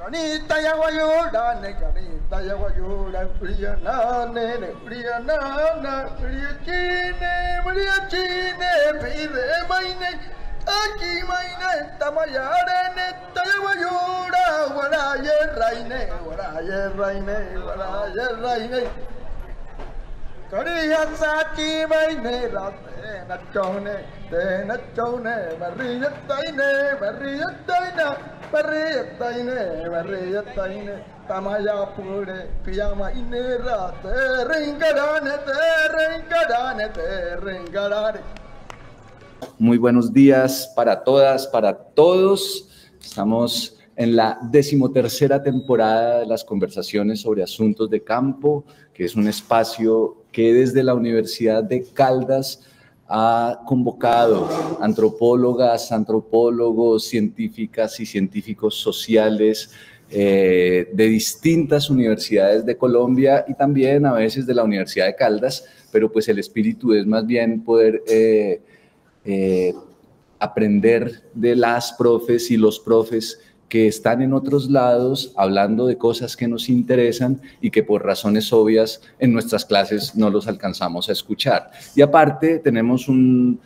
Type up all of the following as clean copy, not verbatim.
Kanita yaguayura, canita yaguayura, priyanane, priyanana, priyachine, pide maine, aquí maine, tamayarene, tayaguayura, waraye raine, waraye raine, waraye raine. Kariya sachi maine, rate nachone, te nachone, mariyataine, mariyataina. Barriyataine, tamaya pure, piyama inera, te ringadane. Muy buenos días para todas, para todos. Estamos en la 13ª temporada de las conversaciones sobre asuntos de campo, que es un espacio que desde la Universidad de Caldas ha convocado antropólogas, antropólogos, científicas y científicos sociales de distintas universidades de Colombia y también a veces de la Universidad de Caldas, pero pues el espíritu es más bien poder aprender de las profes y los profes que están en otros lados hablando de cosas que nos interesan y que por razones obvias en nuestras clases no los alcanzamos a escuchar. Y aparte tenemos un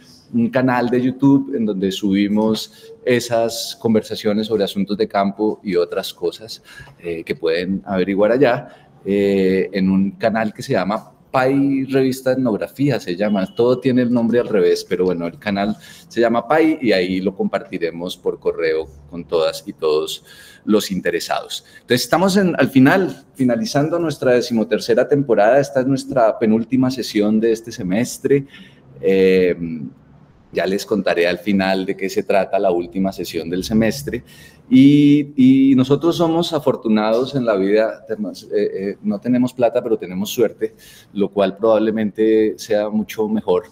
canal de YouTube en donde subimos esas conversaciones sobre asuntos de campo y otras cosas que pueden averiguar allá en un canal que se llama PAI Revista Etnografía, se llama, todo tiene el nombre al revés, pero bueno, el canal se llama PAI y ahí lo compartiremos por correo con todas y todos los interesados. Entonces estamos al final, finalizando nuestra 13ª temporada, esta es nuestra penúltima sesión de este semestre. Ya les contaré al final de qué se trata la última sesión del semestre. Y nosotros somos afortunados en la vida, no tenemos plata, pero tenemos suerte, lo cual probablemente sea mucho mejor,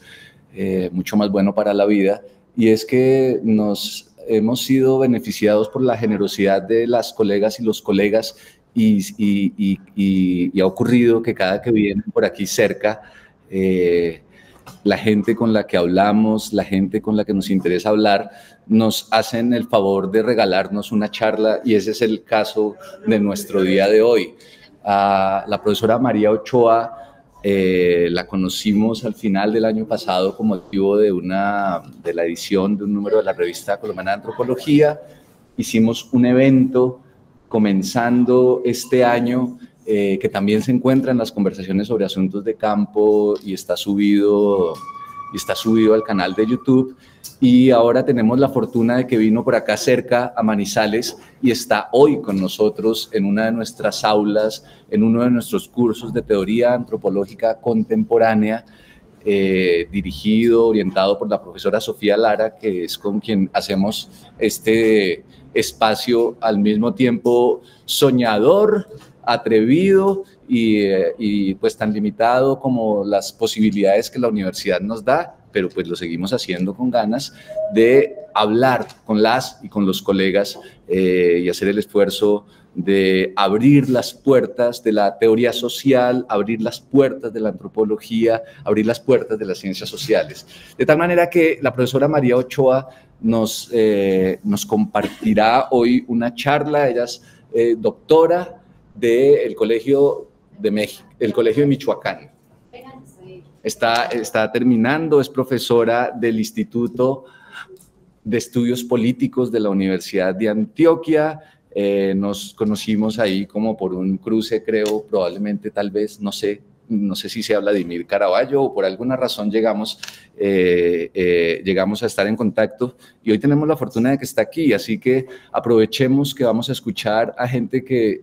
mucho más bueno para la vida. Y es que nos hemos sido beneficiados por la generosidad de las colegas y los colegas y ha ocurrido que cada que vienen por aquí cerca, la gente con la que hablamos, la gente con la que nos interesa hablar, nos hacen el favor de regalarnos una charla y ese es el caso de nuestro día de hoy. La profesora María Ochoa la conocimos al final del año pasado como motivo de la edición de un número de la revista colombiana de antropología. Hicimos un evento comenzando este año que también se encuentra en las conversaciones sobre asuntos de campo y está subido al canal de YouTube. Y ahora tenemos la fortuna de que vino por acá cerca a Manizales y está hoy con nosotros en una de nuestras aulas, en uno de nuestros cursos de teoría antropológica contemporánea, orientado por la profesora Sofía Lara, que es con quien hacemos este espacio al mismo tiempo soñador, atrevido y pues tan limitado como las posibilidades que la universidad nos da, pero pues lo seguimos haciendo con ganas de hablar con las y con los colegas y hacer el esfuerzo de abrir las puertas de la teoría social, abrir las puertas de la antropología, abrir las puertas de las ciencias sociales. De tal manera que la profesora María Ochoa nos compartirá hoy una charla. Ella es doctora del Colegio de México, el Colegio de Michoacán. Está terminando, es profesora del Instituto de Estudios Políticos de la Universidad de Antioquia. Nos conocimos ahí como por un cruce, creo, probablemente, tal vez, no sé si sea Vladimir Caraballo o por alguna razón llegamos a estar en contacto y hoy tenemos la fortuna de que está aquí, así que aprovechemos que vamos a escuchar a gente que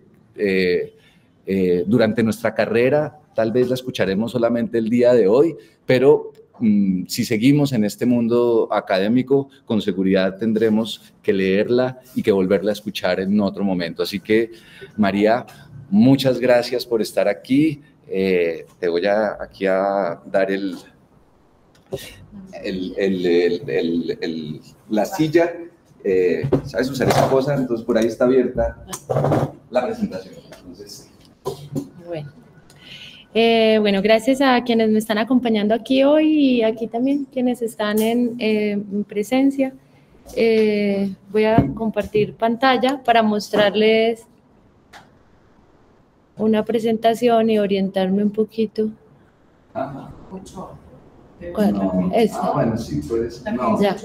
durante nuestra carrera, tal vez la escucharemos solamente el día de hoy, pero si seguimos en este mundo académico, con seguridad tendremos que leerla y que volverla a escuchar en otro momento. Así que, María, muchas gracias por estar aquí. Te voy aquí a dar la silla. ¿Sabes usar esa cosa? Entonces, por ahí está abierta la presentación. Entonces, bueno, gracias a quienes me están acompañando aquí hoy y aquí también quienes están en presencia. Voy a compartir pantalla para mostrarles una presentación y orientarme un poquito. ¿Cuál? No. Esta. Bueno, sí, puedes. No. Ya.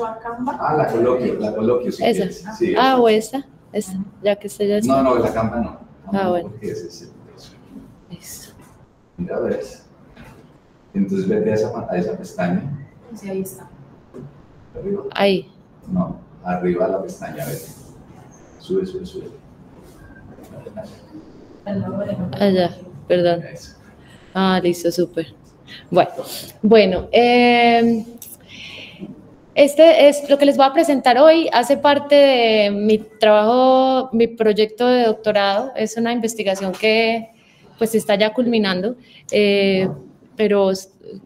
La coloquio, si Esa. quieres. Sí, O esta. Esta. Ya que esta ya está. No, la Canva no. Bueno. Porque ese es el eso. Listo. Mira, ves. Entonces vete a esa pestaña. Sí, ahí está. Arriba. Ahí. No, arriba la pestaña, vete. Sube. Allá, perdón. Eso. Listo, súper. Bueno, este es lo que les voy a presentar hoy, hace parte de mi trabajo, mi proyecto de doctorado, es una investigación que pues está ya culminando, pero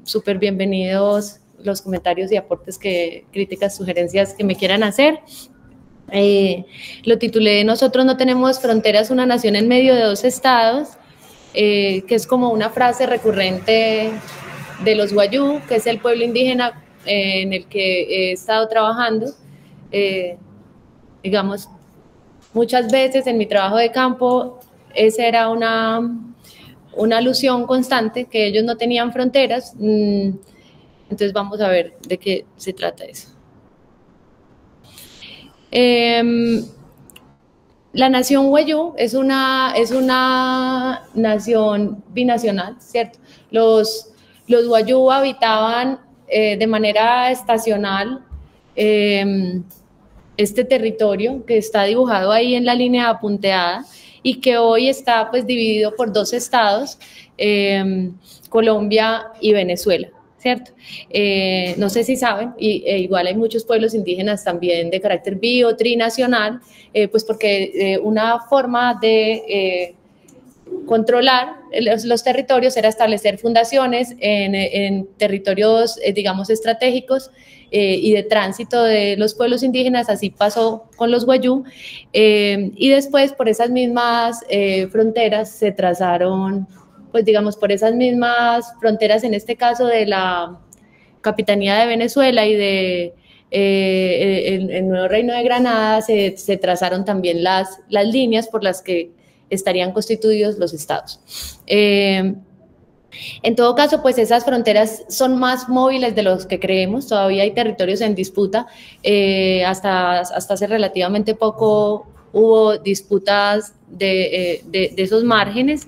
súper bienvenidos los comentarios y aportes, críticas, sugerencias que me quieran hacer. Lo titulé "Nosotros no tenemos fronteras, una nación en medio de dos estados", que es como una frase recurrente de los Wayuu, que es el pueblo indígena en el que he estado trabajando. Digamos, muchas veces en mi trabajo de campo, esa era una alusión constante, que ellos no tenían fronteras. Entonces vamos a ver de qué se trata eso. La nación Wayuu es una nación binacional, ¿cierto? Los Wayuu habitaban de manera estacional este territorio que está dibujado ahí en la línea punteada y que hoy está pues dividido por dos estados, Colombia y Venezuela, ¿cierto? No sé si saben, igual hay muchos pueblos indígenas también de carácter trinacional, pues porque una forma de controlar los territorios era establecer fundaciones en territorios, digamos, estratégicos y de tránsito de los pueblos indígenas. Así pasó con los Wayuu, y después por esas mismas fronteras se trazaron, pues digamos, por esas mismas fronteras, en este caso de la Capitanía de Venezuela y de el Nuevo Reino de Granada, se trazaron también las líneas por las que estarían constituidos los estados. En todo caso, pues esas fronteras son más móviles de los que creemos. Todavía hay territorios en disputa. Hasta hace relativamente poco hubo disputas de esos márgenes,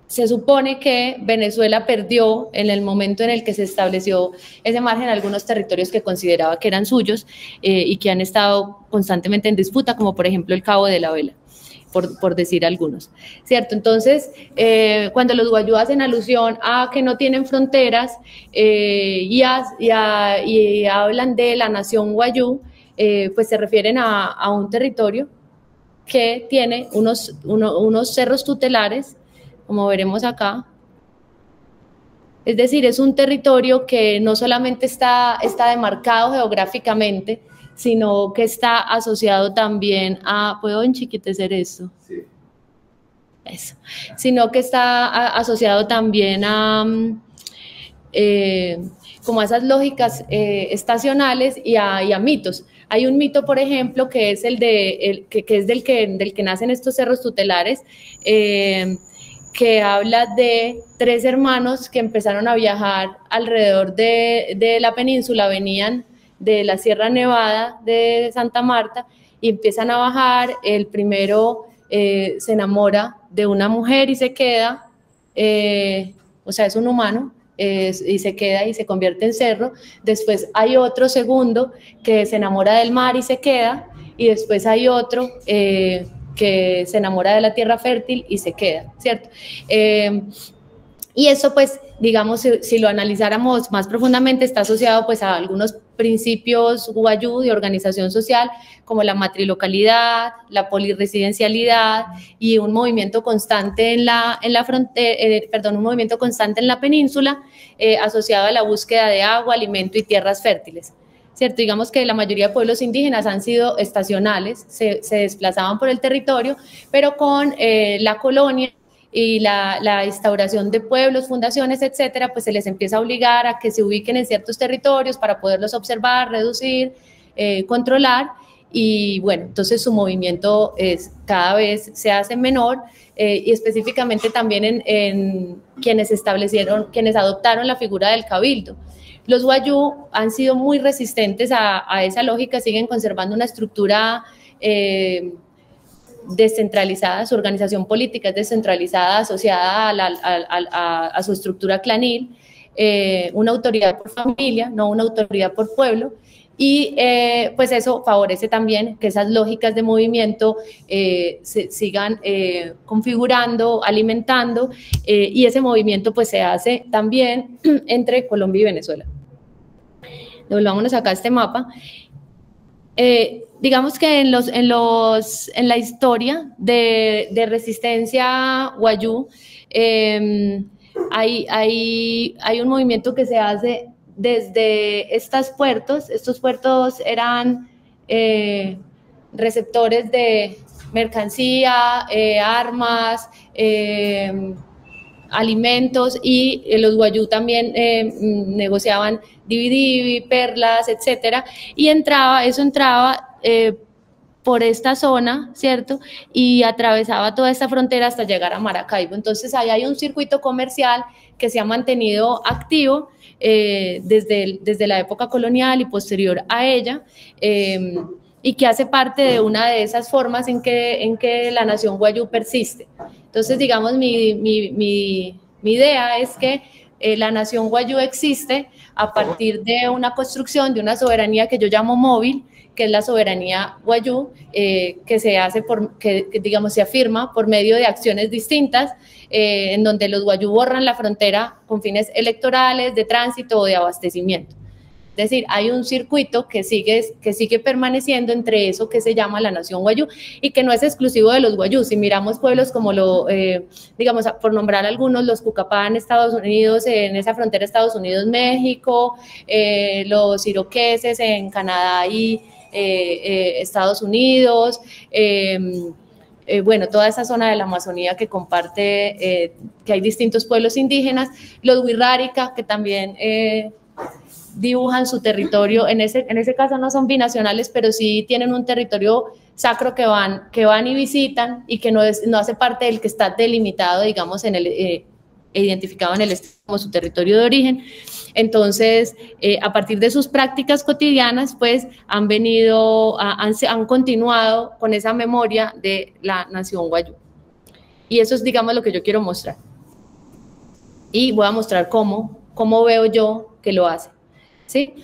se supone que Venezuela perdió en el momento en el que se estableció ese margen algunos territorios que consideraba que eran suyos, y que han estado constantemente en disputa, como por ejemplo el Cabo de la Vela, por decir algunos, ¿cierto? Entonces, cuando los Wayuu hacen alusión a que no tienen fronteras, y hablan de la nación Wayuu, pues se refieren a un territorio que tiene unos cerros tutelares, como veremos acá. Es decir, es un territorio que no solamente está demarcado geográficamente, sino que está asociado también a... ¿Puedo enchiquitecer esto? Sí. Eso. Sino que está asociado también a como a esas lógicas estacionales y a mitos. Hay un mito, por ejemplo, que es del que nacen estos cerros tutelares, que habla de tres hermanos que empezaron a viajar alrededor de la península, venían de la Sierra Nevada de Santa Marta y empiezan a bajar. El primero se enamora de una mujer y se queda, o sea, es un humano, y se queda y se convierte en cerro. Después hay otro segundo que se enamora del mar y se queda, y después hay otro que se enamora de la tierra fértil y se queda, ¿cierto? Y eso, pues, digamos, si lo analizáramos más profundamente, está asociado pues a algunos principios Wayuu de organización social, como la matrilocalidad, la poliresidencialidad y un movimiento constante en la frontera, un movimiento constante en la península, asociado a la búsqueda de agua, alimento y tierras fértiles, ¿cierto? Digamos que la mayoría de pueblos indígenas han sido estacionales, se desplazaban por el territorio, pero con la colonia y la instauración de pueblos, fundaciones, etcétera, pues se les empieza a obligar a que se ubiquen en ciertos territorios para poderlos observar, reducir, controlar, y bueno, entonces su movimiento cada vez se hace menor, y específicamente también en quienes adoptaron la figura del cabildo. Los wayú han sido muy resistentes a esa lógica, siguen conservando una estructura descentralizada, su organización política es descentralizada, asociada a su estructura clanil, una autoridad por familia, no una autoridad por pueblo, y pues eso favorece también que esas lógicas de movimiento se sigan configurando, alimentando, y ese movimiento pues se hace también entre Colombia y Venezuela. Devolvámonos acá a este mapa. Digamos que en la historia de resistencia wayú hay un movimiento que se hace desde estos puertos. Estos puertos eran receptores de mercancía, armas, alimentos, y los wayú también negociaban dividivi, perlas, etcétera, y eso entraba por esta zona, ¿cierto? Y atravesaba toda esta frontera hasta llegar a Maracaibo. Entonces, ahí hay un circuito comercial que se ha mantenido activo desde la época colonial y posterior a ella, y que hace parte de una de esas formas en que la nación wayú persiste. Entonces, digamos, mi idea es que la nación wayú existe a partir de una construcción de una soberanía que yo llamo móvil, que es la soberanía wayú, que se hace que digamos se afirma por medio de acciones distintas, en donde los wayú borran la frontera con fines electorales, de tránsito o de abastecimiento. Es decir, hay un circuito que sigue permaneciendo entre eso que se llama la nación wayú, y que no es exclusivo de los wayú. Si miramos pueblos como digamos, por nombrar algunos, los Cucapá en Estados Unidos, en esa frontera Estados Unidos-México, los iroqueses en Canadá y Estados Unidos, bueno, toda esa zona de la Amazonía que comparte, que hay distintos pueblos indígenas, los Wixárika, que también dibujan su territorio, en ese caso no son binacionales, pero sí tienen un territorio sacro que van y visitan, y que no hace parte del que está delimitado, digamos, identificado en el estado como su territorio de origen. Entonces, a partir de sus prácticas cotidianas, pues han continuado con esa memoria de la nación wayú. Y eso es, digamos, lo que yo quiero mostrar. Y voy a mostrar cómo veo yo que lo hace. ¿Sí?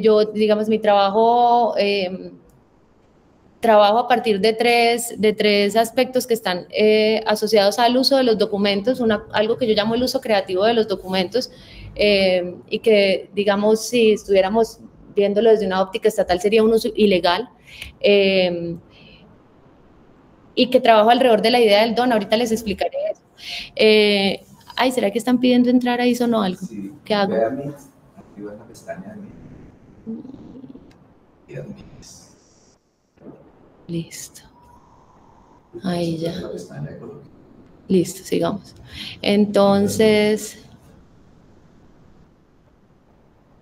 Yo, digamos, mi trabajo a partir de tres aspectos que están asociados al uso de los documentos, algo que yo llamo el uso creativo de los documentos, y que, digamos, si estuviéramos viéndolo desde una óptica estatal sería un uso ilegal, y que trabajo alrededor de la idea del don. Ahorita les explicaré eso. Ay, ¿será que están pidiendo entrar ahí o no algo? Sí, ¿qué hago? En la pestaña de listo. Ahí ya. Listo, sigamos. Entonces,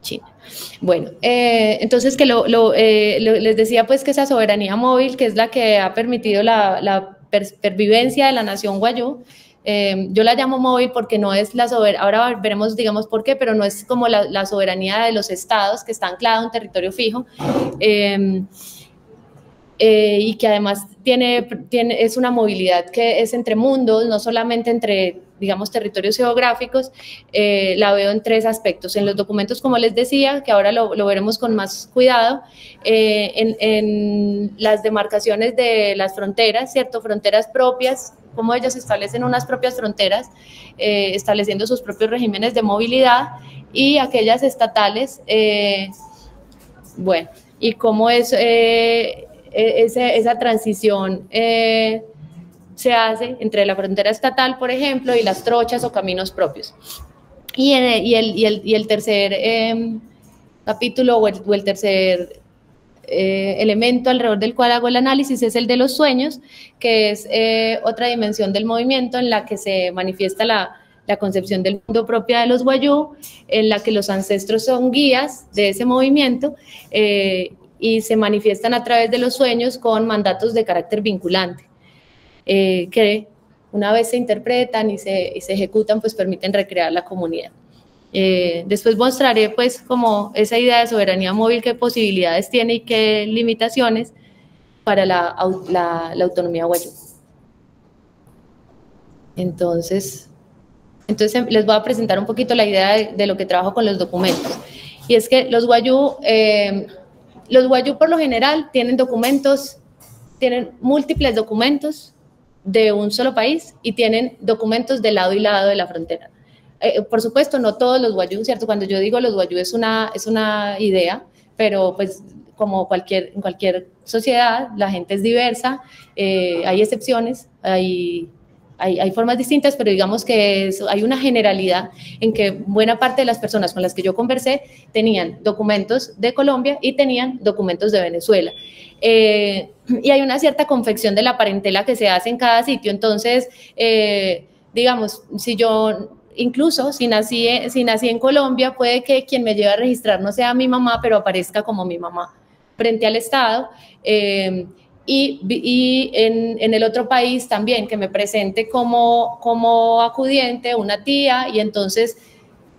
China. Bueno, entonces que les decía pues que esa soberanía móvil, que es la que ha permitido la pervivencia de la nación wayú. Yo la llamo móvil porque no es la soberanía, ahora veremos, digamos, por qué, pero no es como la soberanía de los estados, que está anclada en un territorio fijo, y que además es una movilidad que es entre mundos, no solamente entre, digamos, territorios geográficos. La veo en tres aspectos. En los documentos, como les decía, que ahora lo veremos con más cuidado, en las demarcaciones de las fronteras, ¿cierto? Fronteras propias, cómo ellos establecen unas propias fronteras, estableciendo sus propios regímenes de movilidad, y aquellas estatales, bueno, y cómo es esa transición se hace entre la frontera estatal, por ejemplo, y las trochas o caminos propios. Y el tercer capítulo o el tercer elemento alrededor del cual hago el análisis es el de los sueños, que es otra dimensión del movimiento en la que se manifiesta la concepción del mundo propia de los wayuu, en la que los ancestros son guías de ese movimiento y se manifiestan a través de los sueños con mandatos de carácter vinculante, que una vez se interpretan y se ejecutan, pues permiten recrear la comunidad. Después mostraré pues como esa idea de soberanía móvil, qué posibilidades tiene y qué limitaciones para la autonomía wayuu. Entonces les voy a presentar un poquito la idea de lo que trabajo con los documentos. Y es que los wayuu por lo general tienen múltiples documentos de un solo país y tienen documentos de lado y lado de la frontera. Por supuesto, no todos los wayuu, ¿cierto? Cuando yo digo los wayuu es una idea, pero pues como en cualquier sociedad, la gente es diversa, hay excepciones, hay formas distintas, pero digamos que hay una generalidad en que buena parte de las personas con las que yo conversé tenían documentos de Colombia y tenían documentos de Venezuela. Y hay una cierta confección de la parentela que se hace en cada sitio. Entonces, digamos, incluso si nací en Colombia, puede que quien me lleve a registrar no sea mi mamá, pero aparezca como mi mamá frente al Estado. Y en el otro país también, que me presente como acudiente, una tía, y entonces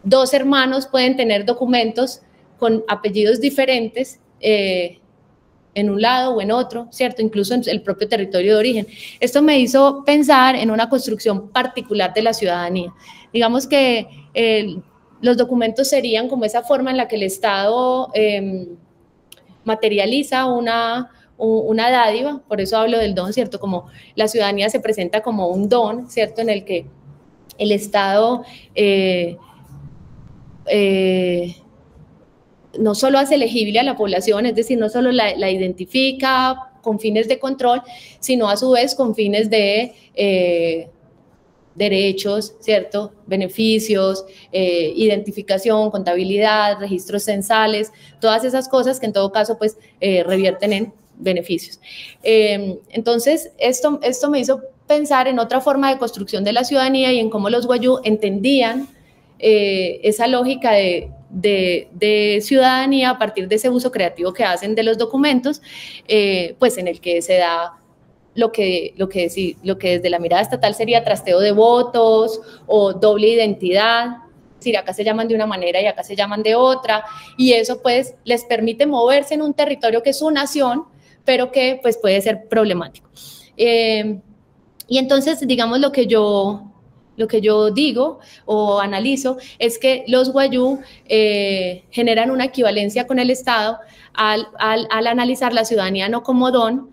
dos hermanos pueden tener documentos con apellidos diferentes en un lado o en otro, ¿cierto? Incluso en el propio territorio de origen. Esto me hizo pensar en una construcción particular de la ciudadanía. Digamos que los documentos serían como esa forma en la que el Estado materializa una dádiva, por eso hablo del don, ¿cierto? Como la ciudadanía se presenta como un don, ¿cierto? En el que el Estado no solo hace elegible a la población, es decir, no solo la identifica con fines de control, sino a su vez con fines de derechos, ¿cierto? Beneficios, identificación, contabilidad, registros censales, todas esas cosas que en todo caso pues revierten en beneficios. Entonces, esto me hizo pensar en otra forma de construcción de la ciudadanía y en cómo los wayuu entendían esa lógica de ciudadanía a partir de ese uso creativo que hacen de los documentos, pues en el que se da lo que desde la mirada estatal sería trasteo de votos o doble identidad. Es decir, acá se llaman de una manera y acá se llaman de otra, y eso pues les permite moverse en un territorio que es su nación, pero que pues puede ser problemático. Y entonces, digamos, lo que yo digo o analizo es que los wayuu generan una equivalencia con el Estado al analizar la ciudadanía no como don,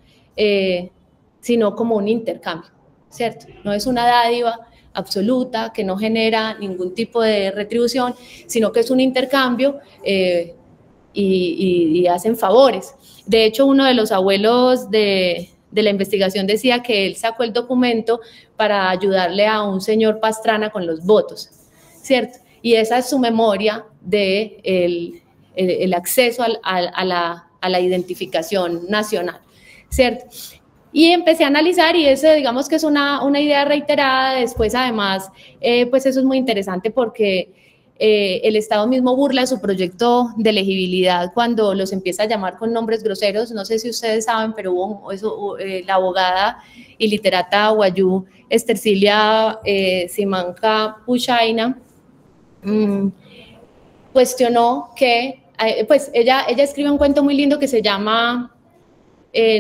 sino como un intercambio, ¿cierto? No es una dádiva absoluta que no genera ningún tipo de retribución, sino que es un intercambio y hacen favores. De hecho, uno de los abuelos de la investigación decía que él sacó el documento para ayudarle a un señor Pastrana con los votos, ¿cierto? Y esa es su memoria de el acceso a la identificación nacional, ¿cierto? Y empecé a analizar, y eso digamos que es una idea reiterada. Después además, pues eso es muy interesante porque el Estado mismo burla su proyecto de legibilidad cuando los empieza a llamar con nombres groseros. No sé si ustedes saben, pero la abogada y literata wayuu Estercilia Simanca Puchaina cuestionó que, pues ella escribe un cuento muy lindo que se llama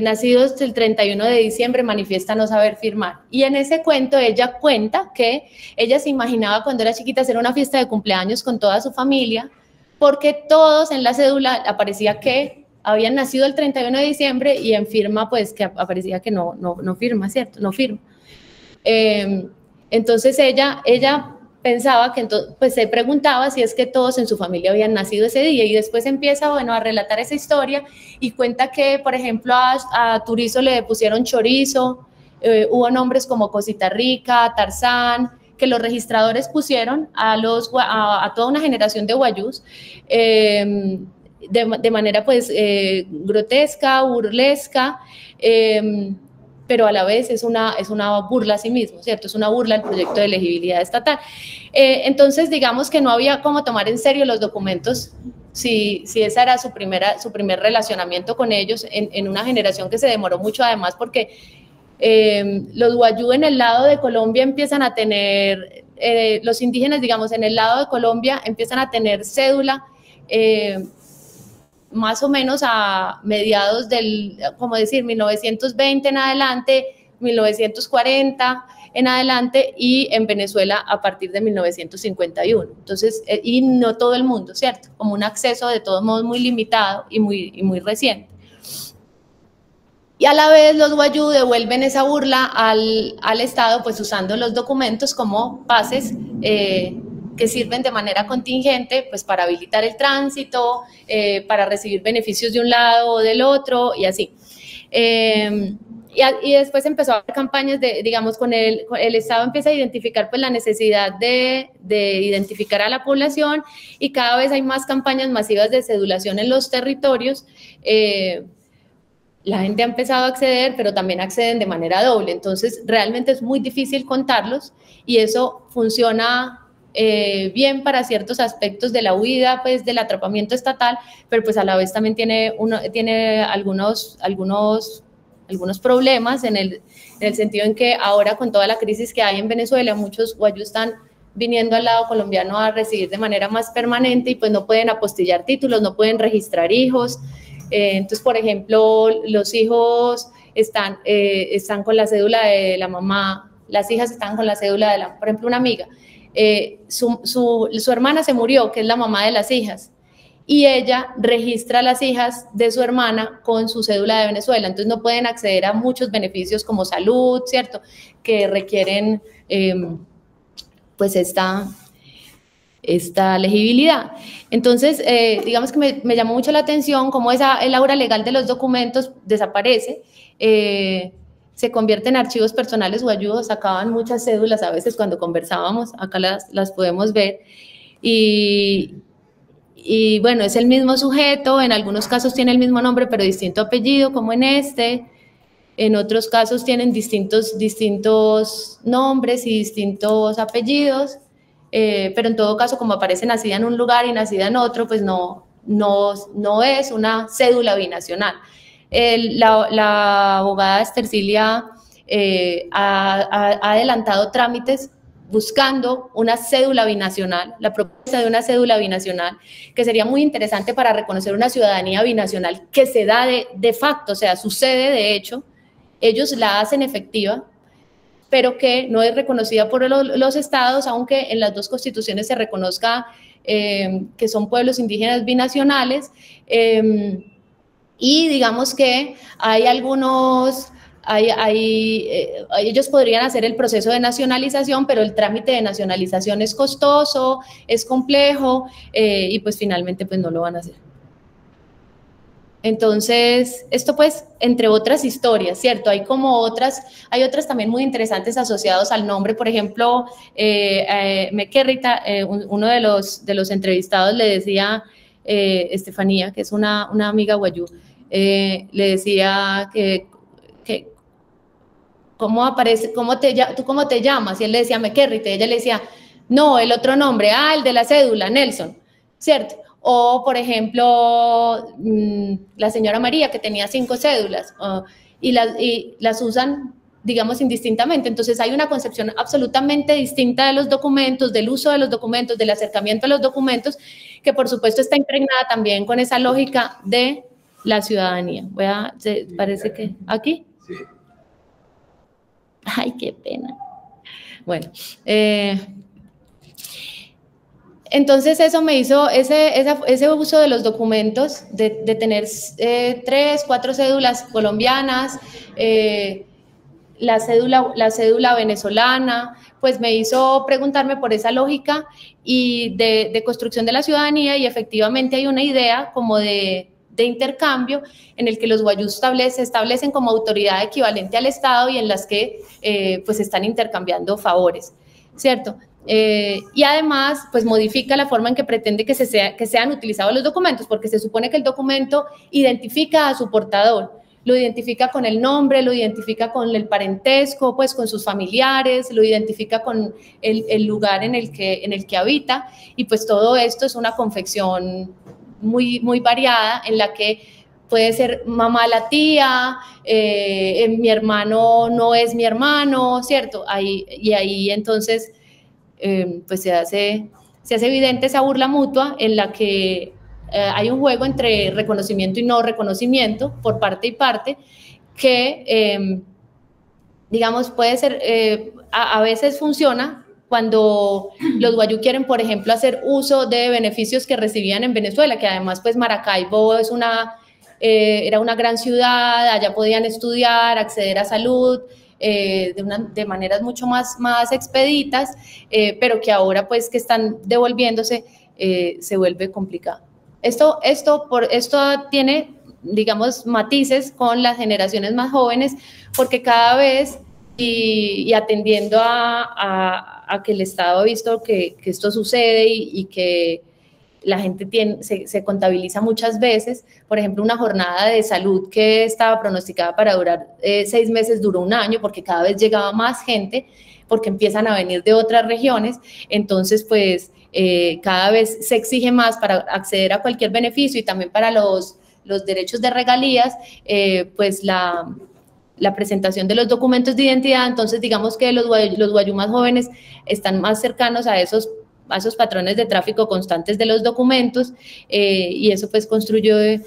Nacidos el 31 de diciembre manifiesta no saber firmar, y en ese cuento ella cuenta que ella se imaginaba cuando era chiquita hacer una fiesta de cumpleaños con toda su familia, porque todos en la cédula aparecía que habían nacido el 31 de diciembre y en firma pues que aparecía que no firma, ¿cierto? No firma. Entonces ella pensaba que pues se preguntaba si es que todos en su familia habían nacido ese día, y después empieza, bueno, a relatar esa historia y cuenta que, por ejemplo, a Turizo le pusieron Chorizo, hubo nombres como Cosita Rica, Tarzán, que los registradores pusieron a toda una generación de wayús, de manera pues grotesca, burlesca, pero a la vez es una burla a sí mismo, ¿cierto? Es una burla al proyecto de elegibilidad estatal. Entonces, digamos que no había cómo tomar en serio los documentos si ese era su primer relacionamiento con ellos en una generación que se demoró mucho, además porque los wayú en el lado de Colombia empiezan a tener, los indígenas, digamos, en el lado de Colombia empiezan a tener cédula más o menos a mediados del, como decir, 1920 en adelante, 1940 en adelante, y en Venezuela a partir de 1951. Entonces, y no todo el mundo, ¿cierto? Como un acceso de todos modos muy limitado y muy reciente. Y a la vez los wayú devuelven esa burla al Estado, pues usando los documentos como pases que sirven de manera contingente, pues para habilitar el tránsito, para recibir beneficios de un lado o del otro, y así. Y después empezó a haber campañas de, digamos, el Estado empieza a identificar pues la necesidad de identificar a la población, y cada vez hay más campañas masivas de cedulación en los territorios. La gente ha empezado a acceder, pero también acceden de manera doble, entonces realmente es muy difícil contarlos, y eso funciona bien para ciertos aspectos de la huida, pues del atrapamiento estatal, pero pues a la vez también tiene algunos problemas en el sentido en que ahora, con toda la crisis que hay en Venezuela, muchos wayú están viniendo al lado colombiano a residir de manera más permanente, y pues no pueden apostillar títulos, no pueden registrar hijos. Entonces, por ejemplo, los hijos están con la cédula de la mamá, las hijas están con la cédula de por ejemplo, una amiga. Su hermana se murió, que es la mamá de las hijas, y ella registra a las hijas de su hermana con su cédula de Venezuela, entonces no pueden acceder a muchos beneficios como salud, ¿cierto?, que requieren pues esta legibilidad. Entonces, digamos que me llamó mucho la atención cómo el aura legal de los documentos desaparece, se convierte en archivos personales wayú, sacaban muchas cédulas a veces cuando conversábamos, acá las podemos ver, y bueno, es el mismo sujeto, en algunos casos tiene el mismo nombre pero distinto apellido, como en en otros casos tienen distintos nombres y distintos apellidos, pero en todo caso, como aparece nacida en un lugar y nacida en otro, pues no es una cédula binacional. La abogada Estercilia ha adelantado trámites buscando una cédula binacional, la propuesta de una cédula binacional, que sería muy interesante para reconocer una ciudadanía binacional que se da de facto, o sea, sucede de hecho, ellos la hacen efectiva, pero que no es reconocida por los estados, aunque en las dos constituciones se reconozca que son pueblos indígenas binacionales, y digamos que hay algunos, ellos podrían hacer el proceso de nacionalización, pero el trámite de nacionalización es costoso, es complejo, y pues finalmente pues no lo van a hacer. Entonces, esto pues, entre otras historias, ¿cierto? Hay otras también muy interesantes asociados al nombre. Por ejemplo, Mequerrita, uno de los entrevistados le decía, Estefanía, que es una amiga wayú, le decía que ¿tú cómo te llamas? Y él le decía Mequerrita, y ella le decía, no, el otro nombre, el de la cédula, Nelson, ¿cierto? O, por ejemplo, la señora María, que tenía 5 cédulas, y las usan, digamos, indistintamente. Entonces, hay una concepción absolutamente distinta de los documentos, del uso de los documentos, del acercamiento a los documentos, que por supuesto está impregnada también con esa lógica de la ciudadanía. Parece que aquí. Sí. Ay, qué pena. Bueno, entonces eso me hizo, ese uso de los documentos, de tener 3, 4 cédulas colombianas, la cédula venezolana, pues me hizo preguntarme por esa lógica y de construcción de la ciudadanía, y efectivamente hay una idea como de intercambio en el que los wayú se establecen como autoridad equivalente al Estado, y en las que pues están intercambiando favores, ¿cierto? Y además, pues modifica la forma en que pretende que sean utilizados los documentos, porque se supone que el documento identifica a su portador, lo identifica con el nombre, lo identifica con el parentesco, pues con sus familiares, lo identifica con el lugar en el que habita, y pues todo esto es una confección muy, muy variada en la que puede ser mamá la tía, mi hermano no es mi hermano, ¿cierto? Ahí entonces pues se hace evidente esa burla mutua en la que hay un juego entre reconocimiento y no reconocimiento por parte y parte que, digamos, puede ser, a veces funciona cuando los wayuu quieren, por ejemplo, hacer uso de beneficios que recibían en Venezuela, que además, pues, Maracaibo es era una gran ciudad, allá podían estudiar, acceder a salud, de maneras mucho más expeditas, pero que ahora, pues, que están devolviéndose, se vuelve complicado. Esto tiene, digamos, matices con las generaciones más jóvenes, porque cada vez, y atendiendo a que el Estado ha visto que esto sucede y que la gente se contabiliza muchas veces. Por ejemplo, una jornada de salud que estaba pronosticada para durar 6 meses, duró 1 año, porque cada vez llegaba más gente, porque empiezan a venir de otras regiones. Entonces, pues, cada vez se exige más para acceder a cualquier beneficio, y también para los derechos de regalías, pues la presentación de los documentos de identidad. Entonces, digamos que los wayuu más jóvenes están más cercanos a esos patrones de tráfico constantes de los documentos, y eso pues construye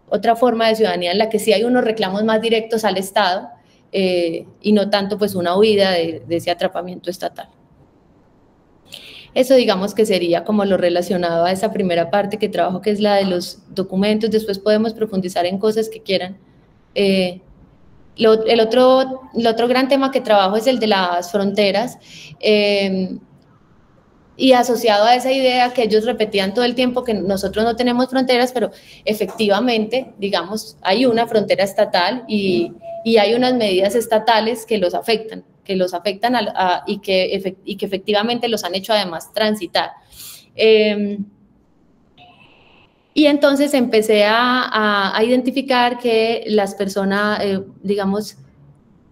otra forma de ciudadanía en la que sí hay unos reclamos más directos al Estado, y no tanto pues una huida de ese atrapamiento estatal. Eso, digamos, que sería como lo relacionado a esa primera parte que trabajo, que es la de los documentos. Después podemos profundizar en cosas que quieran. El otro gran tema que trabajo es el de las fronteras, y asociado a esa idea que ellos repetían todo el tiempo, que nosotros no tenemos fronteras, pero efectivamente, digamos, hay una frontera estatal y hay unas medidas estatales que los afectan y que efectivamente los han hecho además transitar. Y entonces empecé a identificar que las personas, digamos,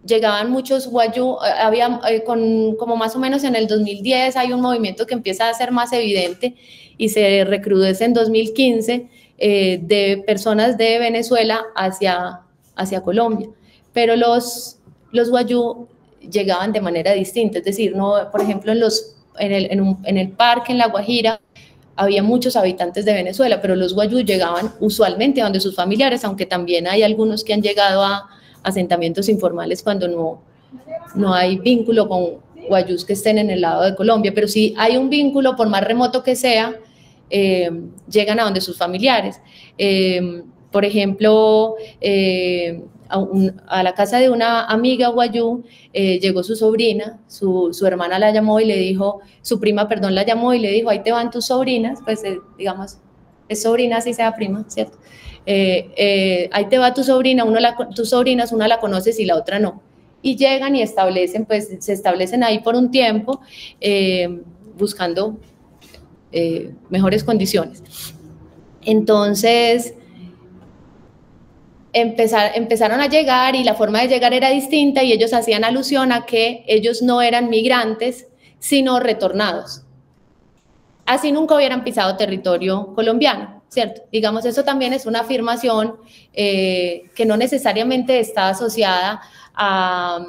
llegaban muchos wayuu, había como más o menos en el 2010 hay un movimiento que empieza a ser más evidente y se recrudece en 2015, de personas de Venezuela hacia Colombia, pero los wayuu llegaban de manera distinta, es decir, no, por ejemplo, en el parque en La Guajira había muchos habitantes de Venezuela, pero los wayuu llegaban usualmente a donde sus familiares, aunque también hay algunos que han llegado a asentamientos informales cuando no hay vínculo con wayús que estén en el lado de Colombia, pero si hay un vínculo, por más remoto que sea, llegan a donde sus familiares. Por ejemplo, a la casa de una amiga wayuu llegó su sobrina, su hermana la llamó y le dijo, su prima, perdón, la llamó y le dijo, ahí te van tus sobrinas, pues digamos, es sobrina así sea prima, ¿cierto? Ahí te va tu sobrina, tus sobrinas, una la conoces y la otra no. Y llegan y se establecen ahí por un tiempo, buscando mejores condiciones. Entonces, empezaron a llegar, y la forma de llegar era distinta, y ellos hacían alusión a que ellos no eran migrantes, sino retornados. Así nunca hubieran pisado territorio colombiano, ¿cierto? Digamos, eso también es una afirmación que no necesariamente está asociada a...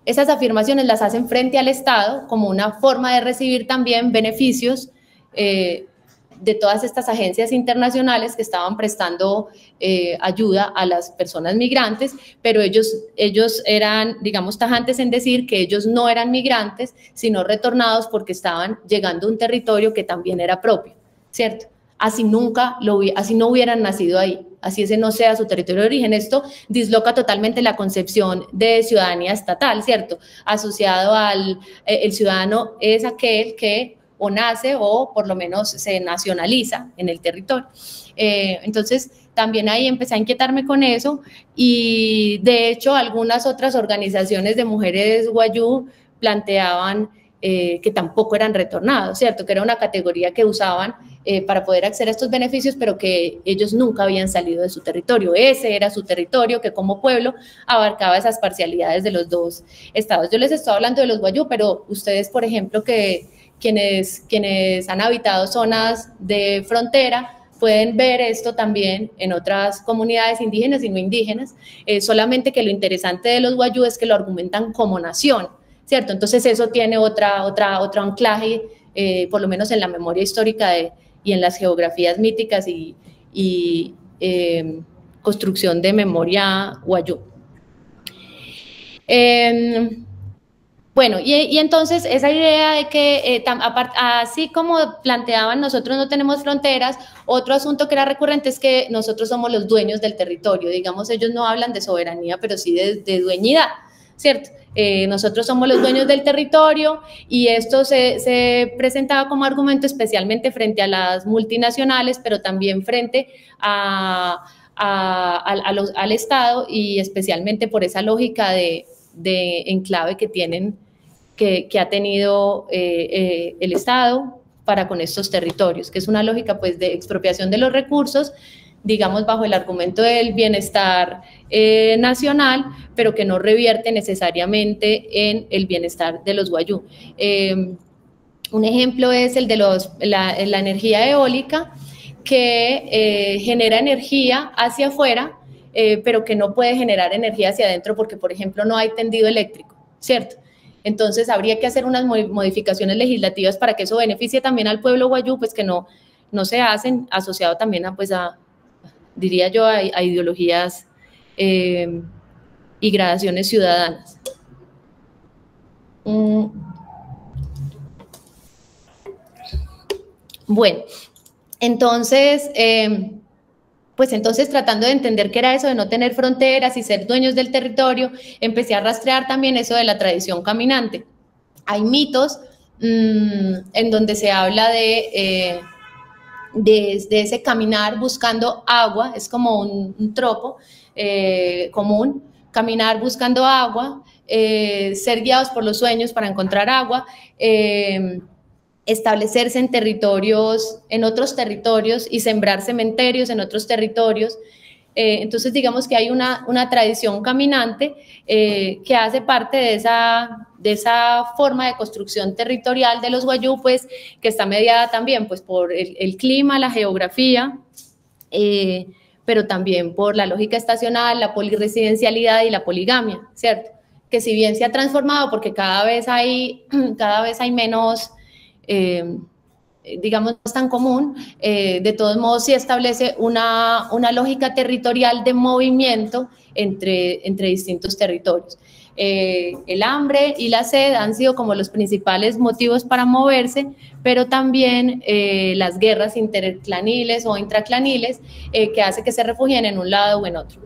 Esas afirmaciones las hacen frente al Estado como una forma de recibir también beneficios de todas estas agencias internacionales que estaban prestando ayuda a las personas migrantes, pero ellos eran, digamos, tajantes en decir que ellos no eran migrantes, sino retornados porque estaban llegando a un territorio que también era propio, ¿cierto? Así no hubieran nacido ahí, así ese no sea su territorio de origen. Esto disloca totalmente la concepción de ciudadanía estatal, ¿cierto? Asociado el ciudadano es aquel que o nace o por lo menos se nacionaliza en el territorio. Entonces, también ahí empecé a inquietarme con eso, y de hecho algunas otras organizaciones de mujeres wayuu planteaban que tampoco eran retornados, ¿cierto? Que era una categoría que usaban para poder acceder a estos beneficios, pero que ellos nunca habían salido de su territorio. Ese era su territorio, que como pueblo abarcaba esas parcialidades de los dos estados. Yo les estoy hablando de los Wayuu, pero ustedes, por ejemplo, quienes han habitado zonas de frontera, pueden ver esto también en otras comunidades indígenas y no indígenas, solamente que lo interesante de los Wayuu es que lo argumentan como nación, ¿cierto? Entonces eso tiene otro anclaje, por lo menos en la memoria histórica y en las geografías míticas y construcción de memoria Wayuu. Bueno, y entonces esa idea de que, así como planteaban nosotros no tenemos fronteras, otro asunto que era recurrente es que nosotros somos los dueños del territorio, digamos, ellos no hablan de soberanía, pero sí de dueñidad, ¿cierto? Nosotros somos los dueños del territorio y esto se presentaba como argumento especialmente frente a las multinacionales, pero también frente al Estado y especialmente por esa lógica de enclave que ha tenido el Estado para con estos territorios, que es una lógica pues de expropiación de los recursos, digamos bajo el argumento del bienestar nacional, pero que no revierte necesariamente en el bienestar de los Wayuu. Un ejemplo es el de la energía eólica, que genera energía hacia afuera, pero que no puede generar energía hacia adentro porque, por ejemplo, no hay tendido eléctrico, ¿cierto? Entonces, habría que hacer unas modificaciones legislativas para que eso beneficie también al pueblo Wayuu, pues que no se hacen, asociado también diría yo, a ideologías y gradaciones ciudadanas. Bueno, entonces... pues entonces tratando de entender qué era eso de no tener fronteras y ser dueños del territorio, empecé a rastrear también eso de la tradición caminante. Hay mitos en donde se habla de ese caminar buscando agua, es como un tropo común, caminar buscando agua, ser guiados por los sueños para encontrar agua, establecerse en otros territorios y sembrar cementerios en otros territorios. Entonces, digamos que hay una tradición caminante que hace parte de esa forma de construcción territorial de los Wayuu, pues, que está mediada también pues, por el clima, la geografía, pero también por la lógica estacional, la poliresidencialidad y la poligamia, ¿cierto? Que si bien se ha transformado porque cada vez hay menos... digamos, no es tan común, de todos modos sí establece una lógica territorial de movimiento entre distintos territorios. El hambre y la sed han sido como los principales motivos para moverse, pero también las guerras interclaniles o intraclaniles que hace que se refugien en un lado o en otro.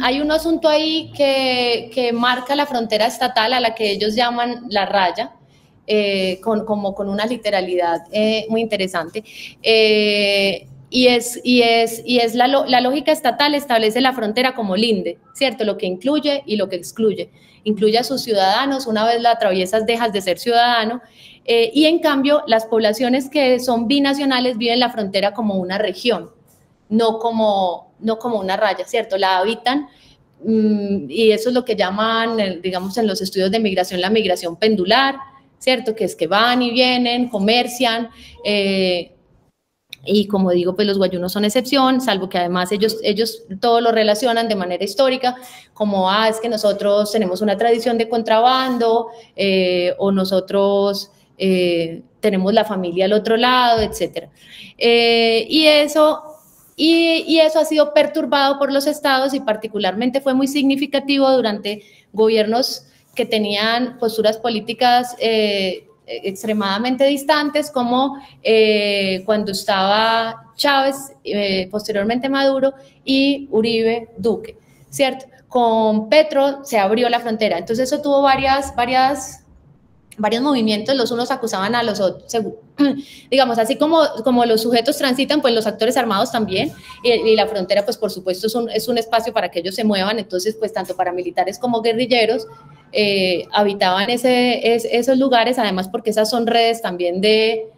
Hay un asunto ahí que marca la frontera estatal a la que ellos llaman la raya, como con una literalidad muy interesante. Y es la lógica estatal establece la frontera como linde, ¿cierto? Lo que incluye y lo que excluye. Incluye a sus ciudadanos, una vez la atraviesas dejas de ser ciudadano, y en cambio las poblaciones que son binacionales viven la frontera como una región, no como una raya, ¿cierto? La habitan y eso es lo que llaman, digamos, en los estudios de migración, la migración pendular, ¿cierto? Que es que van y vienen, comercian, y como digo, pues los Wayuu no son excepción, salvo que además ellos todo lo relacionan de manera histórica, como, es que nosotros tenemos una tradición de contrabando, o nosotros tenemos la familia al otro lado, etc. Y eso ha sido perturbado por los estados y particularmente fue muy significativo durante gobiernos que tenían posturas políticas extremadamente distantes, como cuando estaba Chávez, posteriormente Maduro, y Uribe Duque, ¿cierto? Con Petro se abrió la frontera, entonces eso tuvo varios movimientos, los unos acusaban a los otros, digamos, así como los sujetos transitan, pues los actores armados también, y la frontera, pues por supuesto es un espacio para que ellos se muevan, entonces pues tanto paramilitares como guerrilleros habitaban esos lugares, además porque esas son redes también de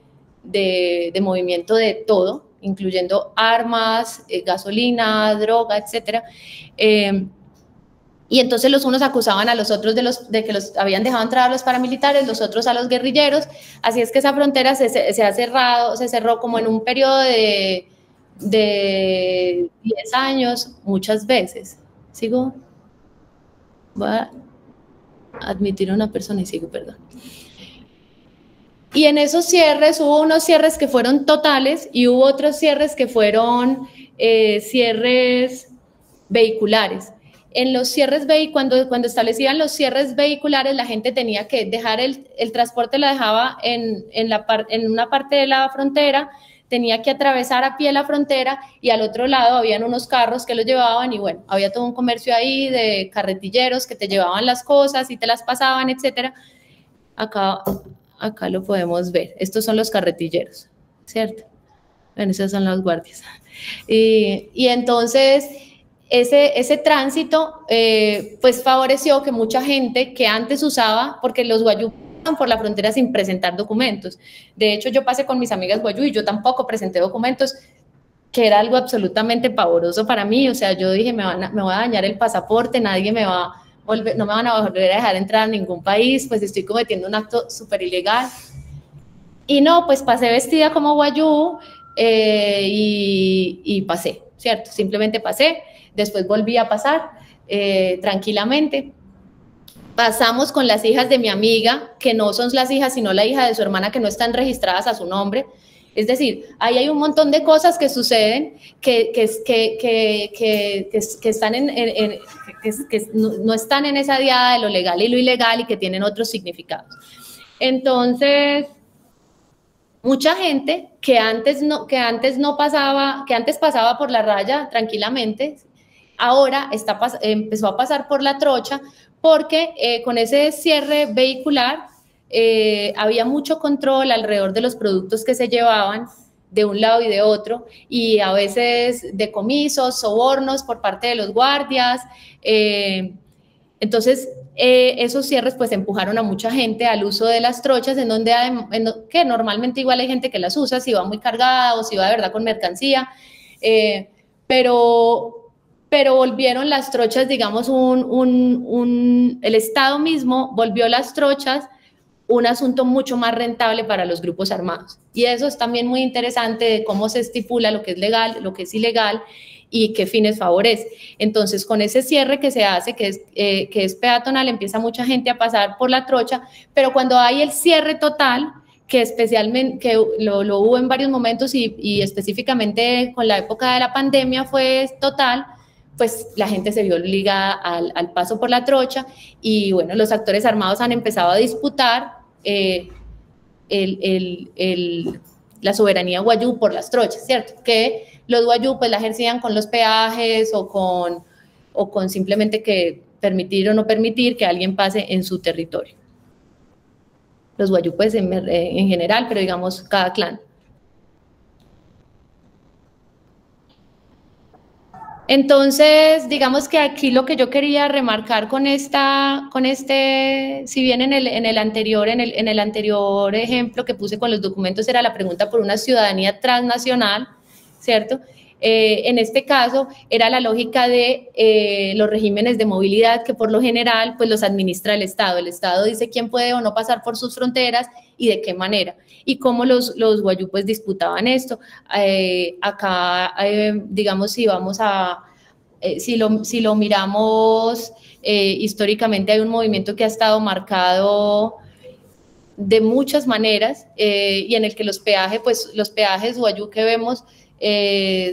movimiento de todo, incluyendo armas, gasolina, droga, etcétera. Y entonces los unos acusaban a los otros de que los habían dejado entrar a los paramilitares, los otros a los guerrilleros, así es que esa frontera se cerró como en un periodo de 10 años, muchas veces. ¿Sigo? Voy a admitir a una persona y sigo, perdón. Y en esos cierres hubo unos cierres que fueron totales y hubo otros cierres que fueron cierres vehiculares. En los cierres, cuando establecían los cierres vehiculares, la gente tenía que dejar el transporte, la dejaba en una parte de la frontera, tenía que atravesar a pie la frontera y al otro lado habían unos carros que los llevaban y bueno, había todo un comercio ahí de carretilleros que te llevaban las cosas y te las pasaban, etcétera. Acá lo podemos ver. Estos son los carretilleros, ¿cierto? Bueno, esos son los guardias. Y entonces ese tránsito pues favoreció que mucha gente que antes usaba, porque los guayú pasan por la frontera sin presentar documentos. De hecho, yo pasé con mis amigas guayú y yo tampoco presenté documentos, que era algo absolutamente pavoroso para mí. O sea, yo dije, me voy a dañar el pasaporte, nadie me va a volver, no me van a volver a dejar entrar a ningún país, pues estoy cometiendo un acto súper ilegal. Y no, pues pasé vestida como guayú y pasé, ¿cierto? Simplemente pasé. Después volví a pasar tranquilamente. Pasamos con las hijas de mi amiga, que no son las hijas, sino la hija de su hermana, que no están registradas a su nombre. Es decir, ahí hay un montón de cosas que suceden que están que no están en esa diada de lo legal y lo ilegal y que tienen otros significados. Entonces, mucha gente que antes pasaba por la raya tranquilamente, ahora empezó a pasar por la trocha porque con ese cierre vehicular había mucho control alrededor de los productos que se llevaban de un lado y de otro, y a veces decomisos, sobornos por parte de los guardias. Entonces, esos cierres pues empujaron a mucha gente al uso de las trochas, que normalmente igual hay gente que las usa si va muy cargada o si va de verdad con mercancía, pero volvieron las trochas, digamos, el Estado mismo volvió las trochas un asunto mucho más rentable para los grupos armados. Y eso es también muy interesante de cómo se estipula lo que es legal, lo que es ilegal y qué fines favorece. Entonces, con ese cierre que se hace, que es peatonal, empieza mucha gente a pasar por la trocha, pero cuando hay el cierre total, que especialmente, que lo hubo en varios momentos y específicamente con la época de la pandemia fue total, pues la gente se vio obligada al paso por la trocha y bueno, los actores armados han empezado a disputar la soberanía guayú por las trochas, ¿cierto? Que los guayú pues la ejercían con los peajes o con simplemente que permitir o no permitir que alguien pase en su territorio. Los guayú pues en general, pero digamos cada clan. Entonces, digamos que aquí lo que yo quería remarcar si bien en el anterior ejemplo que puse con los documentos era la pregunta por una ciudadanía transnacional, ¿cierto? En este caso era la lógica de los regímenes de movilidad que por lo general pues los administra el Estado. El Estado dice quién puede o no pasar por sus fronteras y de qué manera. Y cómo los guayú pues disputaban esto. Acá, digamos, si lo miramos históricamente, hay un movimiento que ha estado marcado de muchas maneras y en el que los peajes guayú que vemos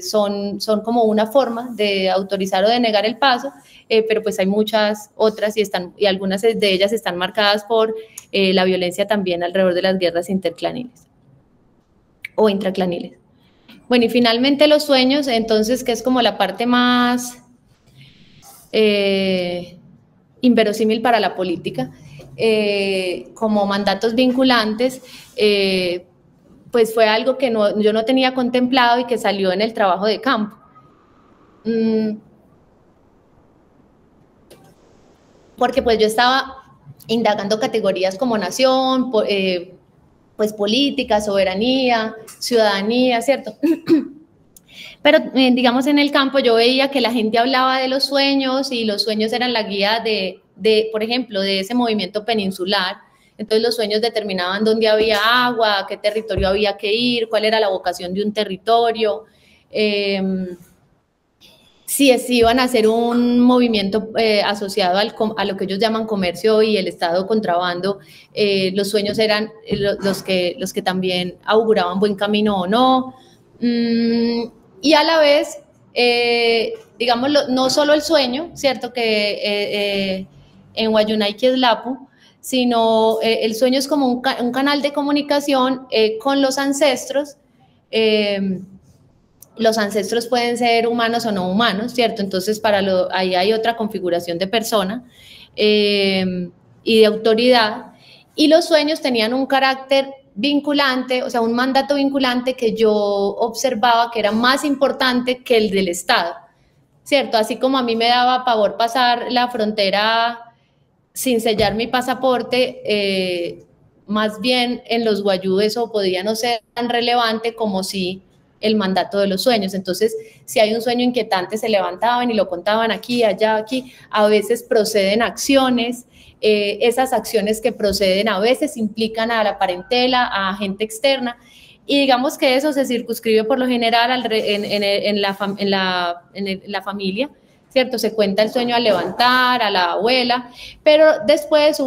son como una forma de autorizar o de negar el paso, pero pues hay muchas otras y algunas de ellas están marcadas por la violencia también alrededor de las guerras interclaniles o intraclaniles. Bueno, y finalmente los sueños, entonces, que es como la parte más inverosímil para la política, como mandatos vinculantes, pues fue algo que yo no tenía contemplado y que salió en el trabajo de campo. Porque pues yo estaba indagando categorías como nación, pues política, soberanía, ciudadanía, ¿cierto? Pero digamos en el campo yo veía que la gente hablaba de los sueños y los sueños eran la guía por ejemplo, de ese movimiento peninsular. Entonces los sueños determinaban dónde había agua, a qué territorio había que ir, cuál era la vocación de un territorio, si iban a hacer un movimiento asociado a lo que ellos llaman comercio y el Estado contrabando, los sueños eran los que también auguraban buen camino o no. Y a la vez, digamos, no solo el sueño, ¿cierto? Que en Wayunay Kieslapu, sino el sueño es como un canal de comunicación con los ancestros. Los ancestros pueden ser humanos o no humanos, ¿cierto? Entonces, ahí hay otra configuración de persona y de autoridad. Y los sueños tenían un carácter vinculante, o sea, un mandato vinculante que yo observaba que era más importante que el del Estado, ¿cierto? Así como a mí me daba pavor pasar la frontera sin sellar mi pasaporte, más bien en los wayú eso podía no ser tan relevante como si el mandato de los sueños. Entonces, si hay un sueño inquietante, se levantaban y lo contaban aquí, allá, aquí. A veces proceden acciones. Esas acciones que proceden a veces implican a la parentela, a gente externa. Y digamos que eso se circunscribe por lo general en la familia, ¿cierto? Se cuenta el sueño al levantar, a la abuela, pero después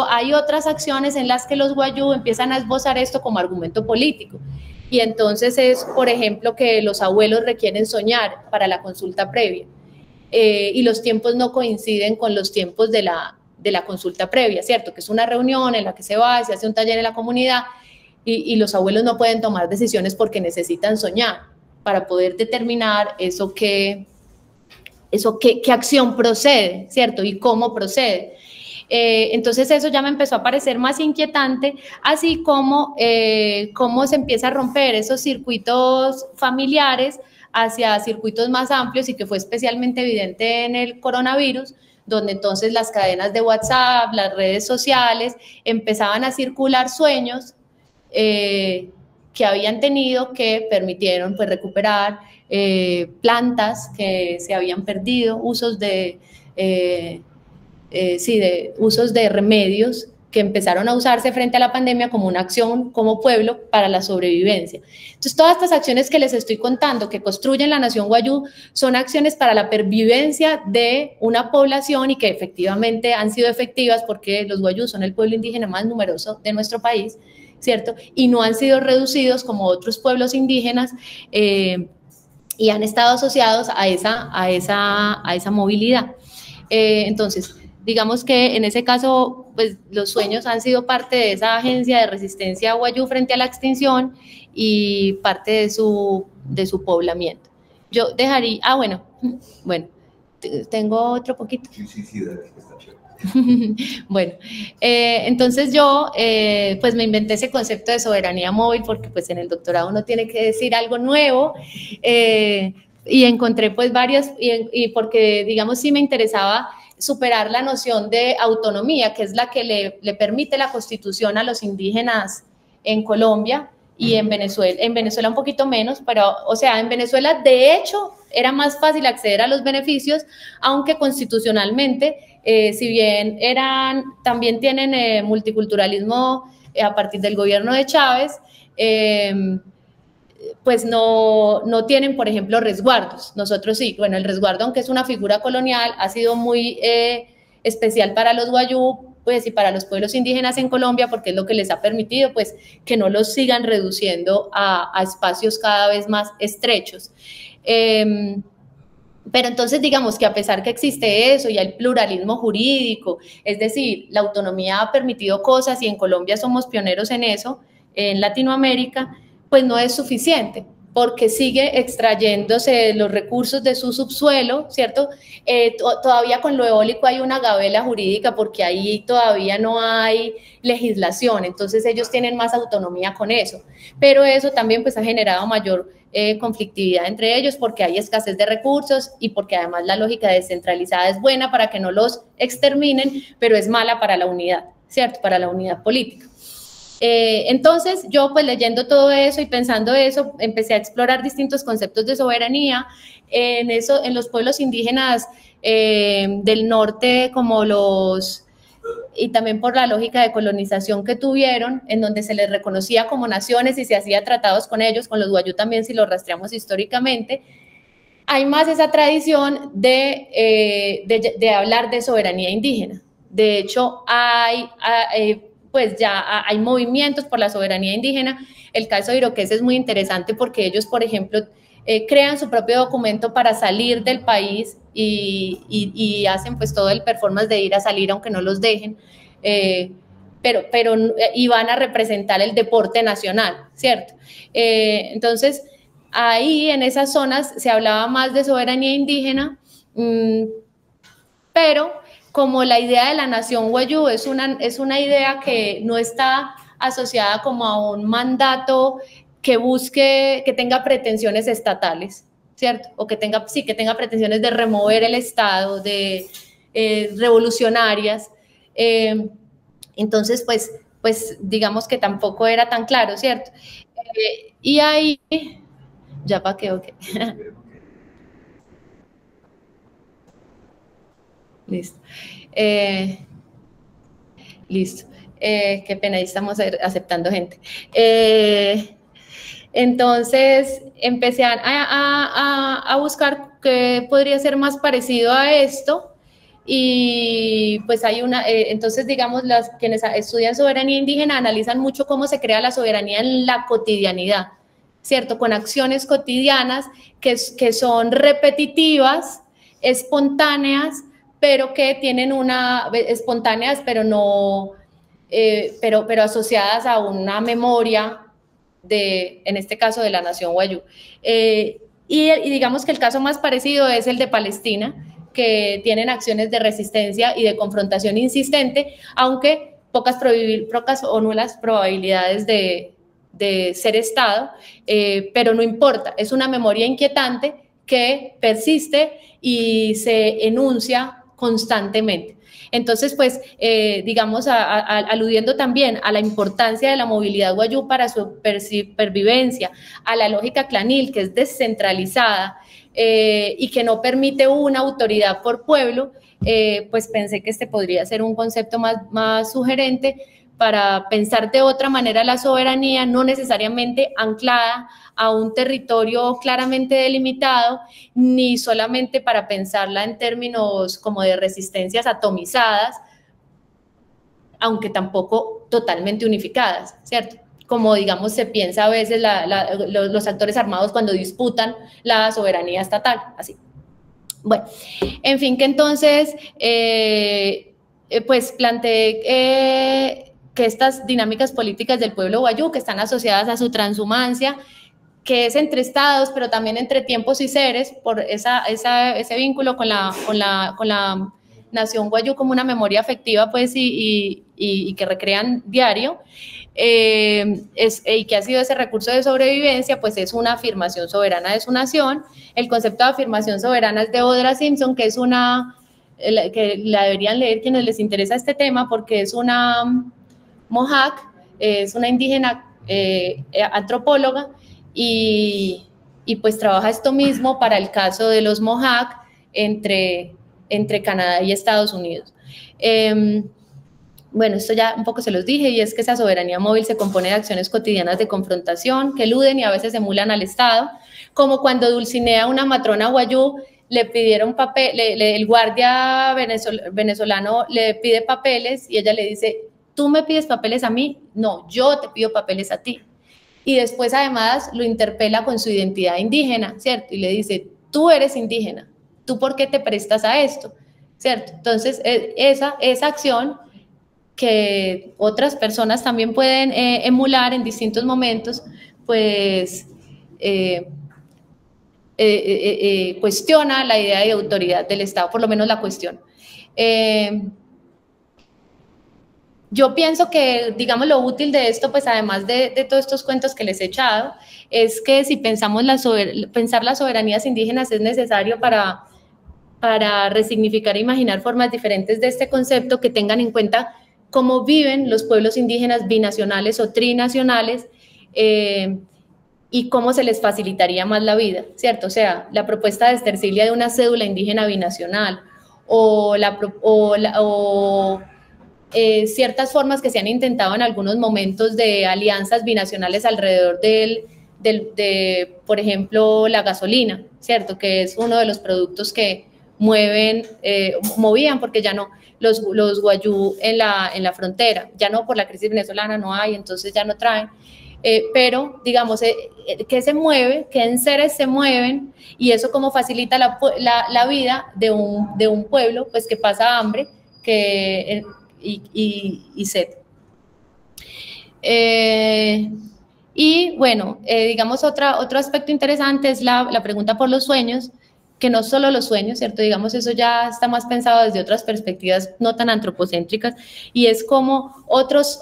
hay otras acciones en las que los wayú empiezan a esbozar esto como argumento político. Y entonces es, por ejemplo, que los abuelos requieren soñar para la consulta previa y los tiempos no coinciden con los tiempos de la consulta previa, ¿cierto? Que es una reunión en la que se va, se hace un taller en la comunidad y los abuelos no pueden tomar decisiones porque necesitan soñar para poder determinar qué acción procede, ¿cierto? Y cómo procede. Entonces eso ya me empezó a parecer más inquietante, así como cómo se empieza a romper esos circuitos familiares hacia circuitos más amplios y que fue especialmente evidente en el coronavirus, donde entonces las cadenas de WhatsApp, las redes sociales empezaban a circular sueños que habían tenido que permitieron pues recuperar plantas que se habían perdido, usos de remedios que empezaron a usarse frente a la pandemia como una acción como pueblo para la sobrevivencia. Entonces, todas estas acciones que les estoy contando que construyen la nación wayú son acciones para la pervivencia de una población y que efectivamente han sido efectivas porque los wayú son el pueblo indígena más numeroso de nuestro país, ¿cierto? Y no han sido reducidos como otros pueblos indígenas y han estado asociados a esa movilidad. Entonces, digamos que en ese caso, pues los sueños han sido parte de esa agencia de resistencia wayú frente a la extinción y parte de su poblamiento. Yo dejaría, bueno, tengo otro poquito. Sí, dale, está chévere. Bueno, entonces yo pues me inventé ese concepto de soberanía móvil porque pues en el doctorado uno tiene que decir algo nuevo y encontré pues varias y porque digamos sí me interesaba superar la noción de autonomía, que es la que le permite la Constitución a los indígenas en Colombia y en Venezuela un poquito menos, pero, o sea, en Venezuela de hecho era más fácil acceder a los beneficios, aunque constitucionalmente, si bien también tienen multiculturalismo a partir del gobierno de Chávez, pues no tienen, por ejemplo, resguardos. Nosotros sí, bueno, el resguardo, aunque es una figura colonial, ha sido muy especial para los wayú, pues, y para los pueblos indígenas en Colombia, porque es lo que les ha permitido, pues, que no los sigan reduciendo a espacios cada vez más estrechos. Pero entonces, digamos que a pesar que existe eso y hay pluralismo jurídico, es decir, la autonomía ha permitido cosas y en Colombia somos pioneros en eso, en Latinoamérica, pues no es suficiente, porque sigue extrayéndose los recursos de su subsuelo, ¿cierto? Todavía con lo eólico hay una gabela jurídica porque ahí todavía no hay legislación, entonces ellos tienen más autonomía con eso, pero eso también pues ha generado mayor conflictividad entre ellos porque hay escasez de recursos y porque además la lógica descentralizada es buena para que no los exterminen, pero es mala para la unidad, ¿cierto? Para la unidad política. Entonces yo pues leyendo todo eso y pensando eso, empecé a explorar distintos conceptos de soberanía en los pueblos indígenas del norte como y también por la lógica de colonización que tuvieron, en donde se les reconocía como naciones y se hacía tratados con ellos, con los Wayuu también si los rastreamos históricamente. Hay más esa tradición de hablar de soberanía indígena. De hecho, pues ya hay movimientos por la soberanía indígena. El caso de Iroqués es muy interesante porque ellos, por ejemplo, crean su propio documento para salir del país y hacen pues todo el performance de ir a salir aunque no los dejen, y van a representar el deporte nacional, ¿cierto? Entonces, ahí en esas zonas se hablaba más de soberanía indígena, pero como la idea de la nación Wayuu es una idea que no está asociada como a un mandato que tenga pretensiones estatales, ¿cierto? O que tenga pretensiones de remover el Estado, de revolucionarias. Entonces, pues digamos que tampoco era tan claro, ¿cierto? Y ahí, ya para qué, ok. Listo. Listo. Qué pena, ahí estamos aceptando gente. Entonces empecé a buscar qué podría ser más parecido a esto y pues hay entonces digamos quienes estudian soberanía indígena analizan mucho cómo se crea la soberanía en la cotidianidad, ¿cierto? Con acciones cotidianas que son repetitivas, espontáneas, pero que tienen espontáneas, pero no, pero asociadas a una memoria en este caso de la nación Wayuu. Y digamos que el caso más parecido es el de Palestina, que tienen acciones de resistencia y de confrontación insistente, aunque pocas o nulas probabilidades de ser Estado, pero no importa, es una memoria inquietante que persiste y se enuncia constantemente. Entonces, pues, digamos, aludiendo también a la importancia de la movilidad Wayuu para su supervivencia, a la lógica clanil, que es descentralizada y que no permite una autoridad por pueblo, pues pensé que este podría ser un concepto más sugerente para pensar de otra manera la soberanía, no necesariamente anclada a un territorio claramente delimitado, ni solamente para pensarla en términos como de resistencias atomizadas, aunque tampoco totalmente unificadas, ¿cierto? Como, digamos, se piensa a veces los actores armados cuando disputan la soberanía estatal, así. Bueno, en fin, que entonces, pues planteé que estas dinámicas políticas del pueblo Wayuu, que están asociadas a su transhumancia, que es entre estados, pero también entre tiempos y seres, por ese vínculo con la nación Wayuu como una memoria afectiva, pues, y que recrean diario, y que ha sido ese recurso de sobrevivencia, pues es una afirmación soberana de su nación. El concepto de afirmación soberana es de Audra Simpson, que es que la deberían leer quienes les interesa este tema, porque es una Mohawk, es una indígena antropóloga, y pues trabaja esto mismo para el caso de los Mohawk entre Canadá y Estados Unidos. Bueno, esto ya un poco se los dije, y es que esa soberanía móvil se compone de acciones cotidianas de confrontación que eluden y a veces emulan al Estado, como cuando Dulcinea, una matrona Wayuu, le pidieron papel, el guardia venezolano le pide papeles y ella le dice: ¿tú me pides papeles a mí? No, yo te pido papeles a ti. Y después además lo interpela con su identidad indígena, ¿cierto? Y le dice: tú eres indígena, ¿tú por qué te prestas a esto? ¿Cierto? Entonces, esa acción que otras personas también pueden emular en distintos momentos, pues cuestiona la idea de autoridad del Estado, por lo menos la cuestión. Yo pienso que, digamos, lo útil de esto, pues además de todos estos cuentos que les he echado, es que si pensamos pensar las soberanías indígenas es necesario para resignificar e imaginar formas diferentes de este concepto que tengan en cuenta cómo viven los pueblos indígenas binacionales o trinacionales y cómo se les facilitaría más la vida, ¿cierto? O sea, la propuesta de Estercilia de una cédula indígena binacional ciertas formas que se han intentado en algunos momentos de alianzas binacionales alrededor de, por ejemplo, la gasolina, ¿cierto? Que es uno de los productos que movían, porque ya no, los guayú en la frontera, ya no por la crisis venezolana no hay, entonces ya no traen. Pero, digamos, que se mueve, que enseres se mueven, y eso como facilita la vida de un pueblo, pues que pasa hambre, y sed. Y bueno, digamos, otro aspecto interesante es la pregunta por los sueños, que no solo los sueños, ¿cierto? Digamos, eso ya está más pensado desde otras perspectivas no tan antropocéntricas, y es como otros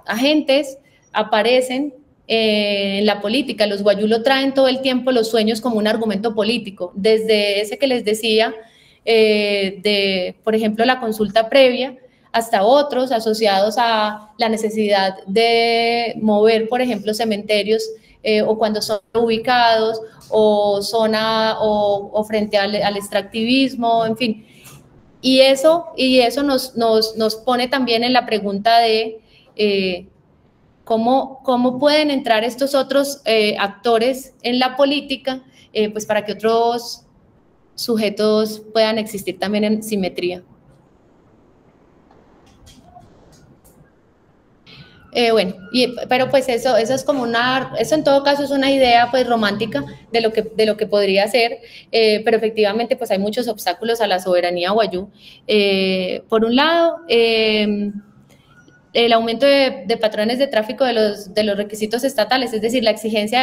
agentes aparecen en la política. Los guayú lo traen todo el tiempo los sueños como un argumento político, desde ese que les decía, por ejemplo, la consulta previa, hasta otros asociados a la necesidad de mover, por ejemplo, cementerios, o cuando son ubicados, o frente al extractivismo, en fin. Y eso nos pone también en la pregunta de cómo pueden entrar estos otros actores en la política, pues para que otros sujetos puedan existir también en simetría. Bueno, pero pues eso es como eso en todo caso es una idea pues romántica de lo que podría ser, pero efectivamente pues hay muchos obstáculos a la soberanía guayú. Por un lado, el aumento de patrones de tráfico de los requisitos estatales, es decir, la exigencia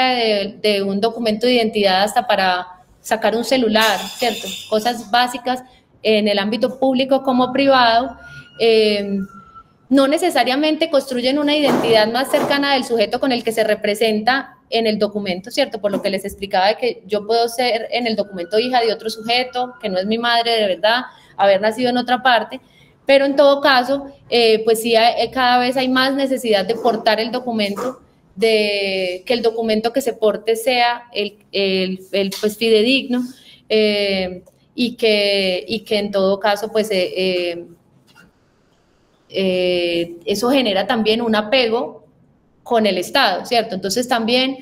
de un documento de identidad hasta para sacar un celular, ¿cierto? Cosas básicas en el ámbito público como privado. No necesariamente construyen una identidad más cercana del sujeto con el que se representa en el documento, ¿cierto? Por lo que les explicaba de que yo puedo ser en el documento hija de otro sujeto, que no es mi madre de verdad, haber nacido en otra parte, pero en todo caso, pues sí, cada vez hay más necesidad de portar el documento, de que el documento que se porte sea el pues fidedigno, y que en todo caso, pues eso genera también un apego con el Estado, ¿cierto? Entonces también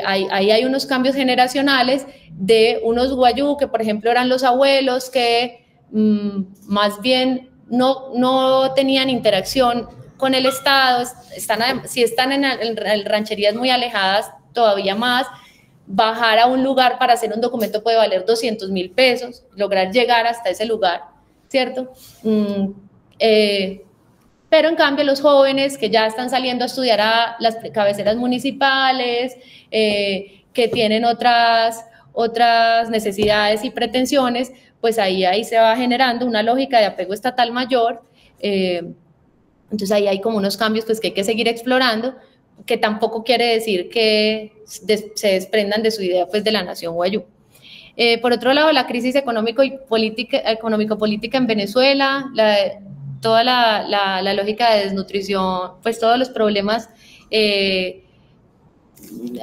ahí hay unos cambios generacionales de unos guayú que, por ejemplo, eran los abuelos que más bien no tenían interacción con el Estado, si están en rancherías muy alejadas, todavía más. Bajar a un lugar para hacer un documento puede valer 200.000 pesos, lograr llegar hasta ese lugar, ¿cierto? Pero en cambio los jóvenes que ya están saliendo a estudiar a las cabeceras municipales, que tienen otras necesidades y pretensiones, pues ahí se va generando una lógica de apego estatal mayor. Entonces ahí hay como unos cambios pues que hay que seguir explorando, que tampoco quiere decir que se desprendan de su idea pues de la nación guayú. Por otro lado, la crisis económico-política en Venezuela, toda la lógica de desnutrición, pues todos los problemas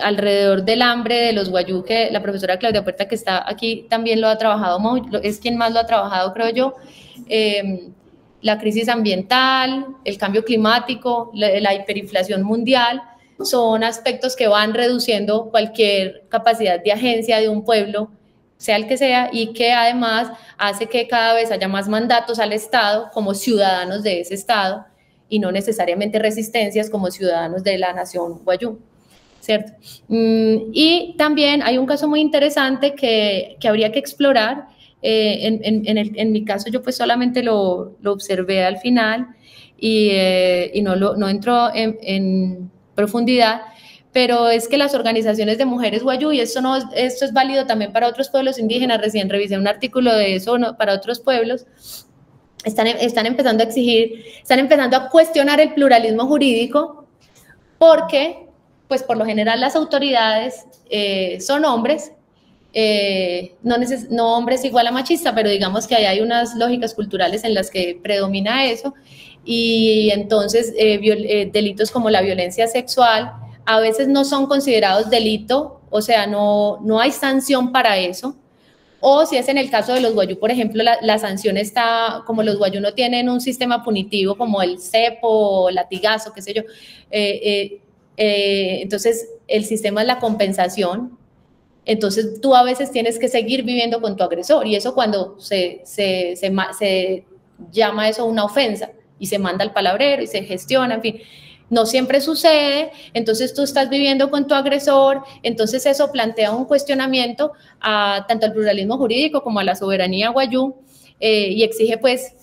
alrededor del hambre de los guayú, que la profesora Claudia Puerta, que está aquí, también lo ha trabajado, es quien más lo ha trabajado, creo yo. La crisis ambiental, el cambio climático, la hiperinflación mundial, son aspectos que van reduciendo cualquier capacidad de agencia de un pueblo, sea el que sea, y que además hace que cada vez haya más mandatos al Estado como ciudadanos de ese Estado y no necesariamente resistencias como ciudadanos de la nación guayú, ¿cierto? Y también hay un caso muy interesante que habría que explorar. En mi caso yo pues solamente lo observé al final y no entro en profundidad, pero es que las organizaciones de mujeres wayú, y esto es válido también para otros pueblos indígenas, recién revisé un artículo de eso, ¿no?, para otros pueblos, están empezando a exigir, están empezando a cuestionar el pluralismo jurídico, porque, pues por lo general las autoridades son hombres, no hombres igual a machista, pero digamos que ahí hay unas lógicas culturales en las que predomina eso, y entonces delitos como la violencia sexual a veces no son considerados delito, o sea, no hay sanción para eso. O si es en el caso de los wayú, por ejemplo, la sanción está, como los wayú no tienen un sistema punitivo como el cepo, latigazo, qué sé yo, entonces el sistema es la compensación. Entonces tú a veces tienes que seguir viviendo con tu agresor, y eso cuando se llama eso una ofensa y se manda al palabrero y se gestiona, en fin. No siempre sucede, entonces tú estás viviendo con tu agresor, entonces eso plantea un cuestionamiento tanto al pluralismo jurídico como a la soberanía wayú, y exige pues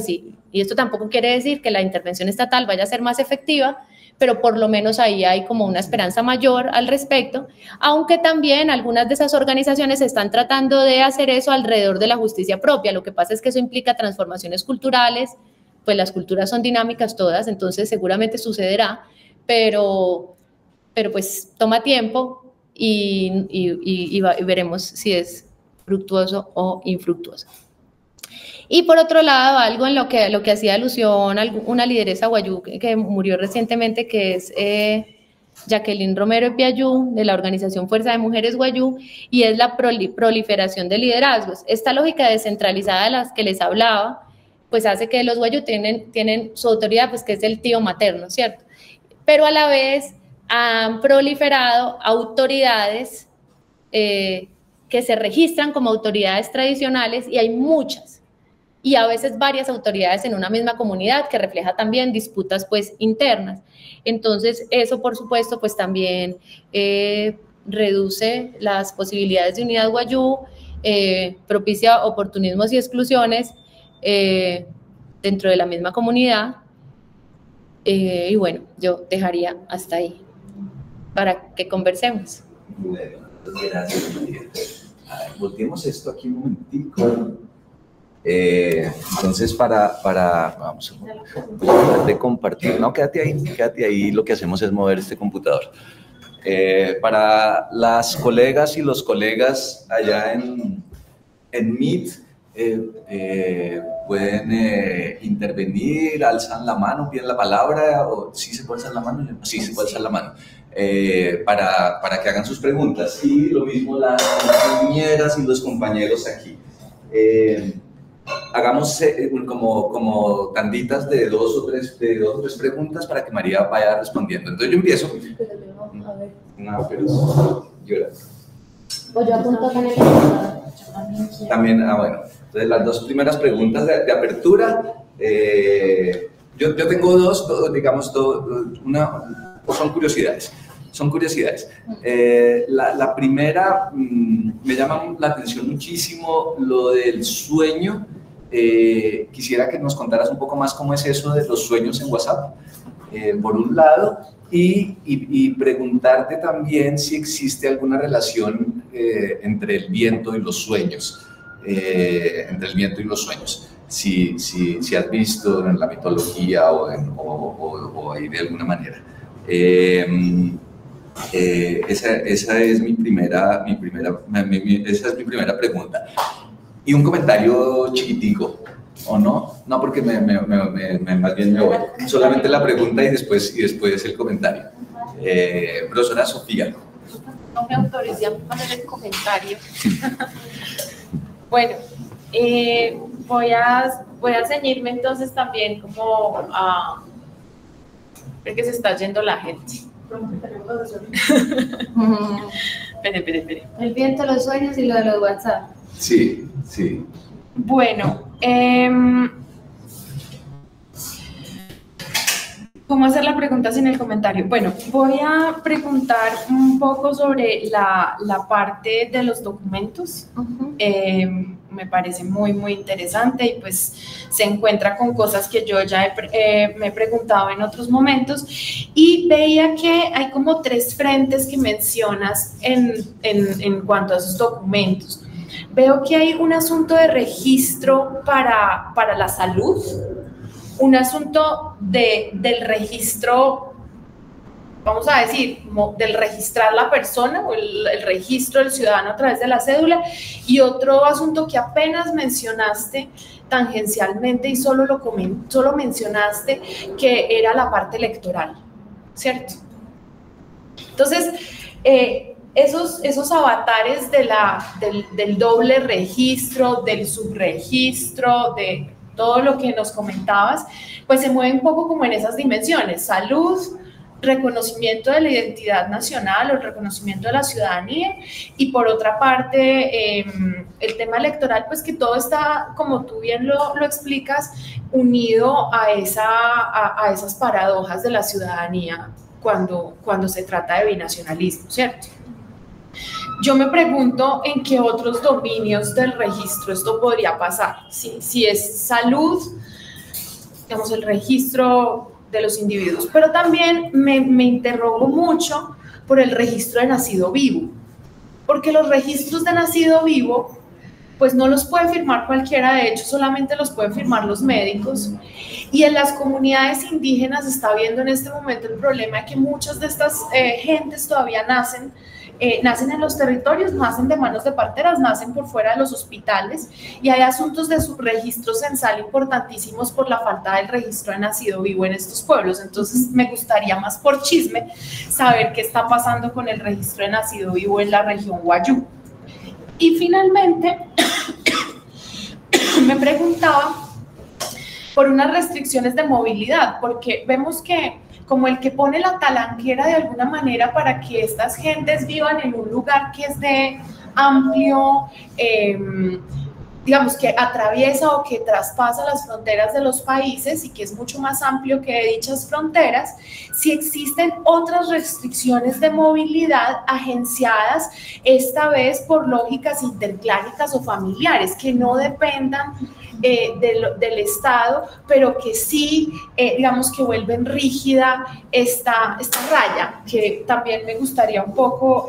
sí, y esto tampoco quiere decir que la intervención estatal vaya a ser más efectiva, pero por lo menos ahí hay como una esperanza mayor al respecto, aunque también algunas de esas organizaciones están tratando de hacer eso alrededor de la justicia propia. Lo que pasa es que eso implica transformaciones culturales, pues las culturas son dinámicas todas, entonces seguramente sucederá, pero pues toma tiempo y veremos si es fructuoso o infructuoso. Y por otro lado, algo en lo que hacía alusión una lideresa wayú que murió recientemente, que es Jacqueline Romero Epiayú, de la organización Fuerza de Mujeres Wayú, y es la proliferación de liderazgos. Esta lógica descentralizada de las que les hablaba, pues hace que los wayú tienen su autoridad, pues que es el tío materno, ¿cierto? Pero a la vez han proliferado autoridades que se registran como autoridades tradicionales, y hay muchas, y a veces varias autoridades en una misma comunidad, que refleja también disputas pues internas. Entonces eso por supuesto pues también reduce las posibilidades de unidad wayú, propicia oportunismos y exclusiones dentro de la misma comunidad, y bueno, yo dejaría hasta ahí para que conversemos. Bueno, gracias, María. A ver, volteemos esto aquí un momentico. Entonces vamos a de compartir, no, quédate ahí, lo que hacemos es mover este computador. Para las colegas y los colegas allá en Meet, pueden intervenir, alzan la mano, piden la palabra, o sí se puede alzar la mano, sí se puede alzar la mano, para que hagan sus preguntas, y lo mismo las compañeras y los compañeros aquí. Hagamos como tanditas de dos o tres preguntas para que María vaya respondiendo. Entonces yo empiezo. A ver. No, pero llora. O yo apunto acá en el también, bueno. Entonces las dos primeras preguntas de apertura, yo tengo dos, una, son curiosidades. La primera, me llama la atención muchísimo lo del sueño. Quisiera que nos contaras un poco más cómo es eso de los sueños en WhatsApp, por un lado, y preguntarte también si existe alguna relación entre el viento y los sueños. Si has visto en la mitología o ahí de alguna manera. Esa es mi primera pregunta. Y un comentario chiquitico, ¿o no? No, porque más bien me voy. Solamente la pregunta y después el comentario. Profesora Sofía. No me autoricé a poner el comentario. Bueno, voy a ceñirme entonces también como a... Porque se está yendo la gente. Espere. El viento, los sueños y lo de los WhatsApp. Sí. Bueno, ¿Cómo hacer la pregunta sin el comentario? Bueno, voy a preguntar un poco sobre la parte de los documentos. Me parece muy interesante y pues se encuentra con cosas que yo ya me he preguntado en otros momentos, y veía que hay como 3 frentes que mencionas en cuanto a esos documentos. Veo que hay un asunto de registro para la salud, un asunto del registro, vamos a decir, como del registrar la persona o el registro del ciudadano a través de la cédula, y otro asunto que apenas mencionaste tangencialmente y solo mencionaste, que era la parte electoral, ¿cierto? Entonces, esos avatares del doble registro, del subregistro, de todo lo que nos comentabas, pues se mueve un poco como en esas dimensiones: salud, reconocimiento de la identidad nacional o el reconocimiento de la ciudadanía, y por otra parte el tema electoral, pues que todo está, como tú bien lo explicas, unido a esas paradojas de la ciudadanía cuando se trata de binacionalismo, ¿cierto? Yo me pregunto en qué otros dominios del registro esto podría pasar. Si es salud, digamos, el registro de los individuos, pero también me interrogo mucho por el registro de nacido vivo, porque los registros de nacido vivo pues no los puede firmar cualquiera, de hecho solamente los pueden firmar los médicos, y en las comunidades indígenas se está viendo en este momento el problema de que muchas de estas gentes todavía nacen en los territorios, nacen de manos de parteras, nacen por fuera de los hospitales, y hay asuntos de subregistro censal importantísimos por la falta del registro de nacido vivo en estos pueblos. Entonces me gustaría, más por chisme, saber qué está pasando con el registro de nacido vivo en la región Wayuu. Y finalmente me preguntaba por unas restricciones de movilidad, porque vemos que como el que pone la talanquera de alguna manera para que estas gentes vivan en un lugar que es de amplio, digamos, que atraviesa o que traspasa las fronteras de los países y que es mucho más amplio que dichas fronteras, si existen otras restricciones de movilidad agenciadas, esta vez por lógicas intercláricas o familiares, que no dependan del Estado, pero que sí, digamos, que vuelven rígida esta raya, que también me gustaría un poco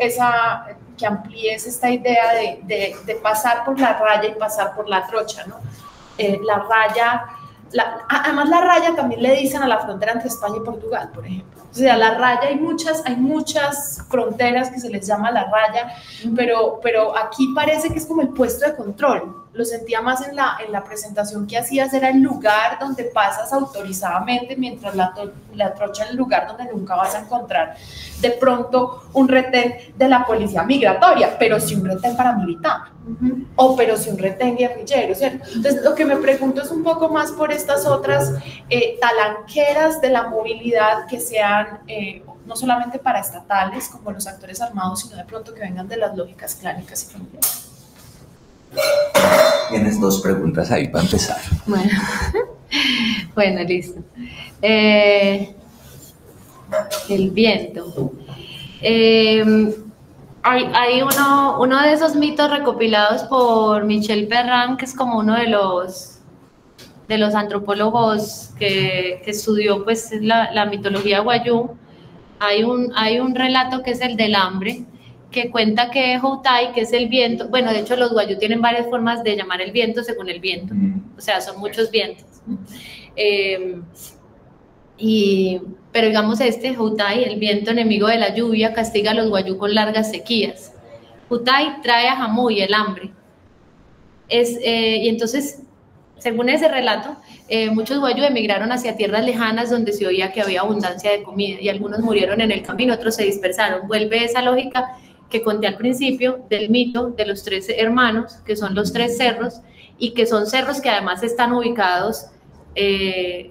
que amplíes esta idea de pasar por la raya y pasar por la trocha, ¿no? La raya, además la raya también le dicen a la frontera entre España y Portugal, por ejemplo. O sea, la raya, hay muchas fronteras que se les llama la raya, pero aquí parece que es como el puesto de control. Lo sentía más en la presentación que hacías, era el lugar donde pasas autorizadamente, mientras la trocha es el lugar donde nunca vas a encontrar de pronto un retén de la policía migratoria, pero sí un retén paramilitar, o pero sí un retén guerrillero, ¿cierto? Entonces, lo que me pregunto es un poco más por estas otras talanqueras de la movilidad que sean no solamente paraestatales, como los actores armados, sino de pronto que vengan de las lógicas clánicas y familiares. Tienes 2 preguntas ahí para empezar. Bueno, listo. El viento. Hay uno de esos mitos recopilados por Michel Perrin, que es como uno de los antropólogos que estudió pues la mitología wayuu. Hay un relato que es el del hambre, que cuenta que Houtai, que es el viento, bueno, de hecho los wayuu tienen varias formas de llamar el viento según el viento, o sea, son muchos vientos. Pero digamos Houtai, el viento enemigo de la lluvia, castiga a los wayuu con largas sequías. Houtai trae a Jamui el hambre. Y entonces, según ese relato, muchos wayuu emigraron hacia tierras lejanas donde se oía que había abundancia de comida, y algunos murieron en el camino, otros se dispersaron. Vuelve esa lógica que conté al principio del mito de los 3 hermanos, que son los 3 cerros, y que son cerros que además están ubicados,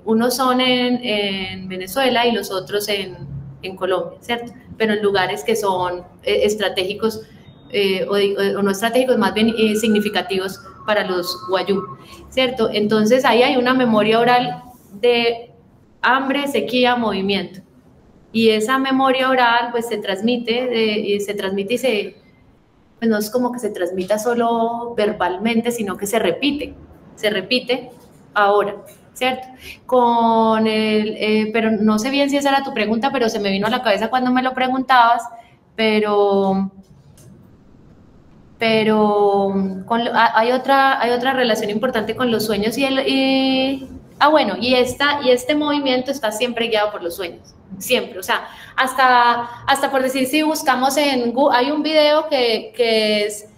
unos son en Venezuela y los otros en Colombia, ¿cierto? Pero en lugares que son estratégicos, o no estratégicos, más bien significativos para los wayuu, ¿cierto? Entonces ahí hay una memoria oral de hambre, sequía, movimiento. Y esa memoria oral pues se transmite y pues no es como que se transmita solo verbalmente, sino que se repite ahora, ¿cierto? Pero no sé bien si esa era tu pregunta, pero se me vino a la cabeza cuando me lo preguntabas, pero hay otra relación importante con los sueños y este movimiento está siempre guiado por los sueños, siempre, o sea, hasta por decir, si buscamos en Google, hay un video que es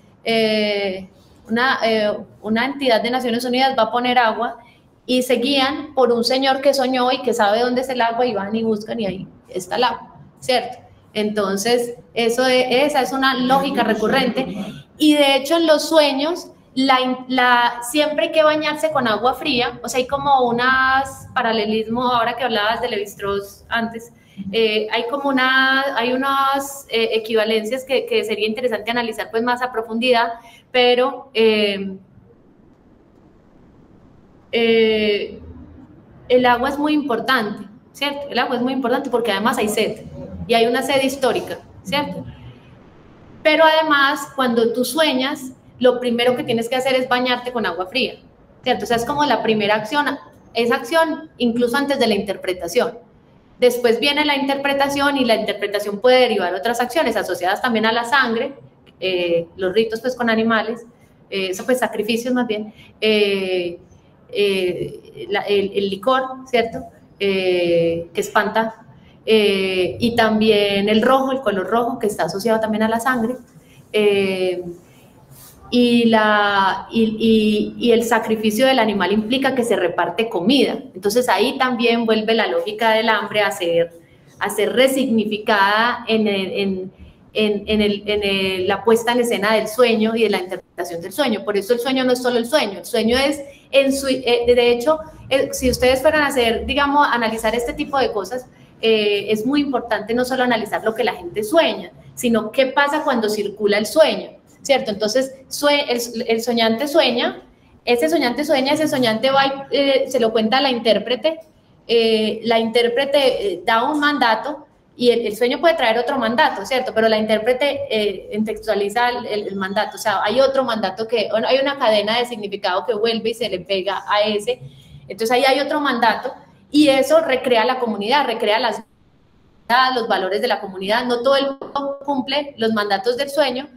una entidad de Naciones Unidas va a poner agua y se guían por un señor que soñó y que sabe dónde es el agua y van y buscan y ahí está el agua, ¿cierto? Entonces, esa es una lógica recurrente y de hecho en los sueños siempre hay que bañarse con agua fría, o sea, hay como unas paralelismos, ahora que hablabas de Lévi-Strauss antes, hay unas equivalencias que sería interesante analizar pues más a profundidad, pero el agua es muy importante, ¿cierto? El agua es muy importante porque además hay sed y hay una sed histórica, ¿cierto? Pero además, cuando tú sueñas, lo primero que tienes que hacer es bañarte con agua fría, ¿cierto? O sea, es como la primera acción, esa acción incluso antes de la interpretación. Después viene la interpretación y la interpretación puede derivar otras acciones asociadas también a la sangre, los ritos pues con animales, eso pues sacrificios más bien, el licor, ¿cierto? Que espanta, y también el color rojo que está asociado también a la sangre, y el sacrificio del animal implica que se reparte comida. Entonces ahí también vuelve la lógica del hambre a ser resignificada en la puesta en escena del sueño y de la interpretación del sueño. Por eso el sueño no es solo el sueño es, de hecho, si ustedes fueran a hacer, digamos, analizar este tipo de cosas, es muy importante no solo analizar lo que la gente sueña, sino qué pasa cuando circula el sueño, ¿cierto? Entonces, el soñante sueña, ese soñante va y se lo cuenta a la intérprete da un mandato y el sueño puede traer otro mandato, ¿cierto? Pero la intérprete contextualiza el mandato, o sea, hay otro mandato hay una cadena de significado que vuelve y se le pega a ese, entonces ahí hay otro mandato y eso recrea la comunidad, recrea los valores de la comunidad. No todo el mundo cumple los mandatos del sueño,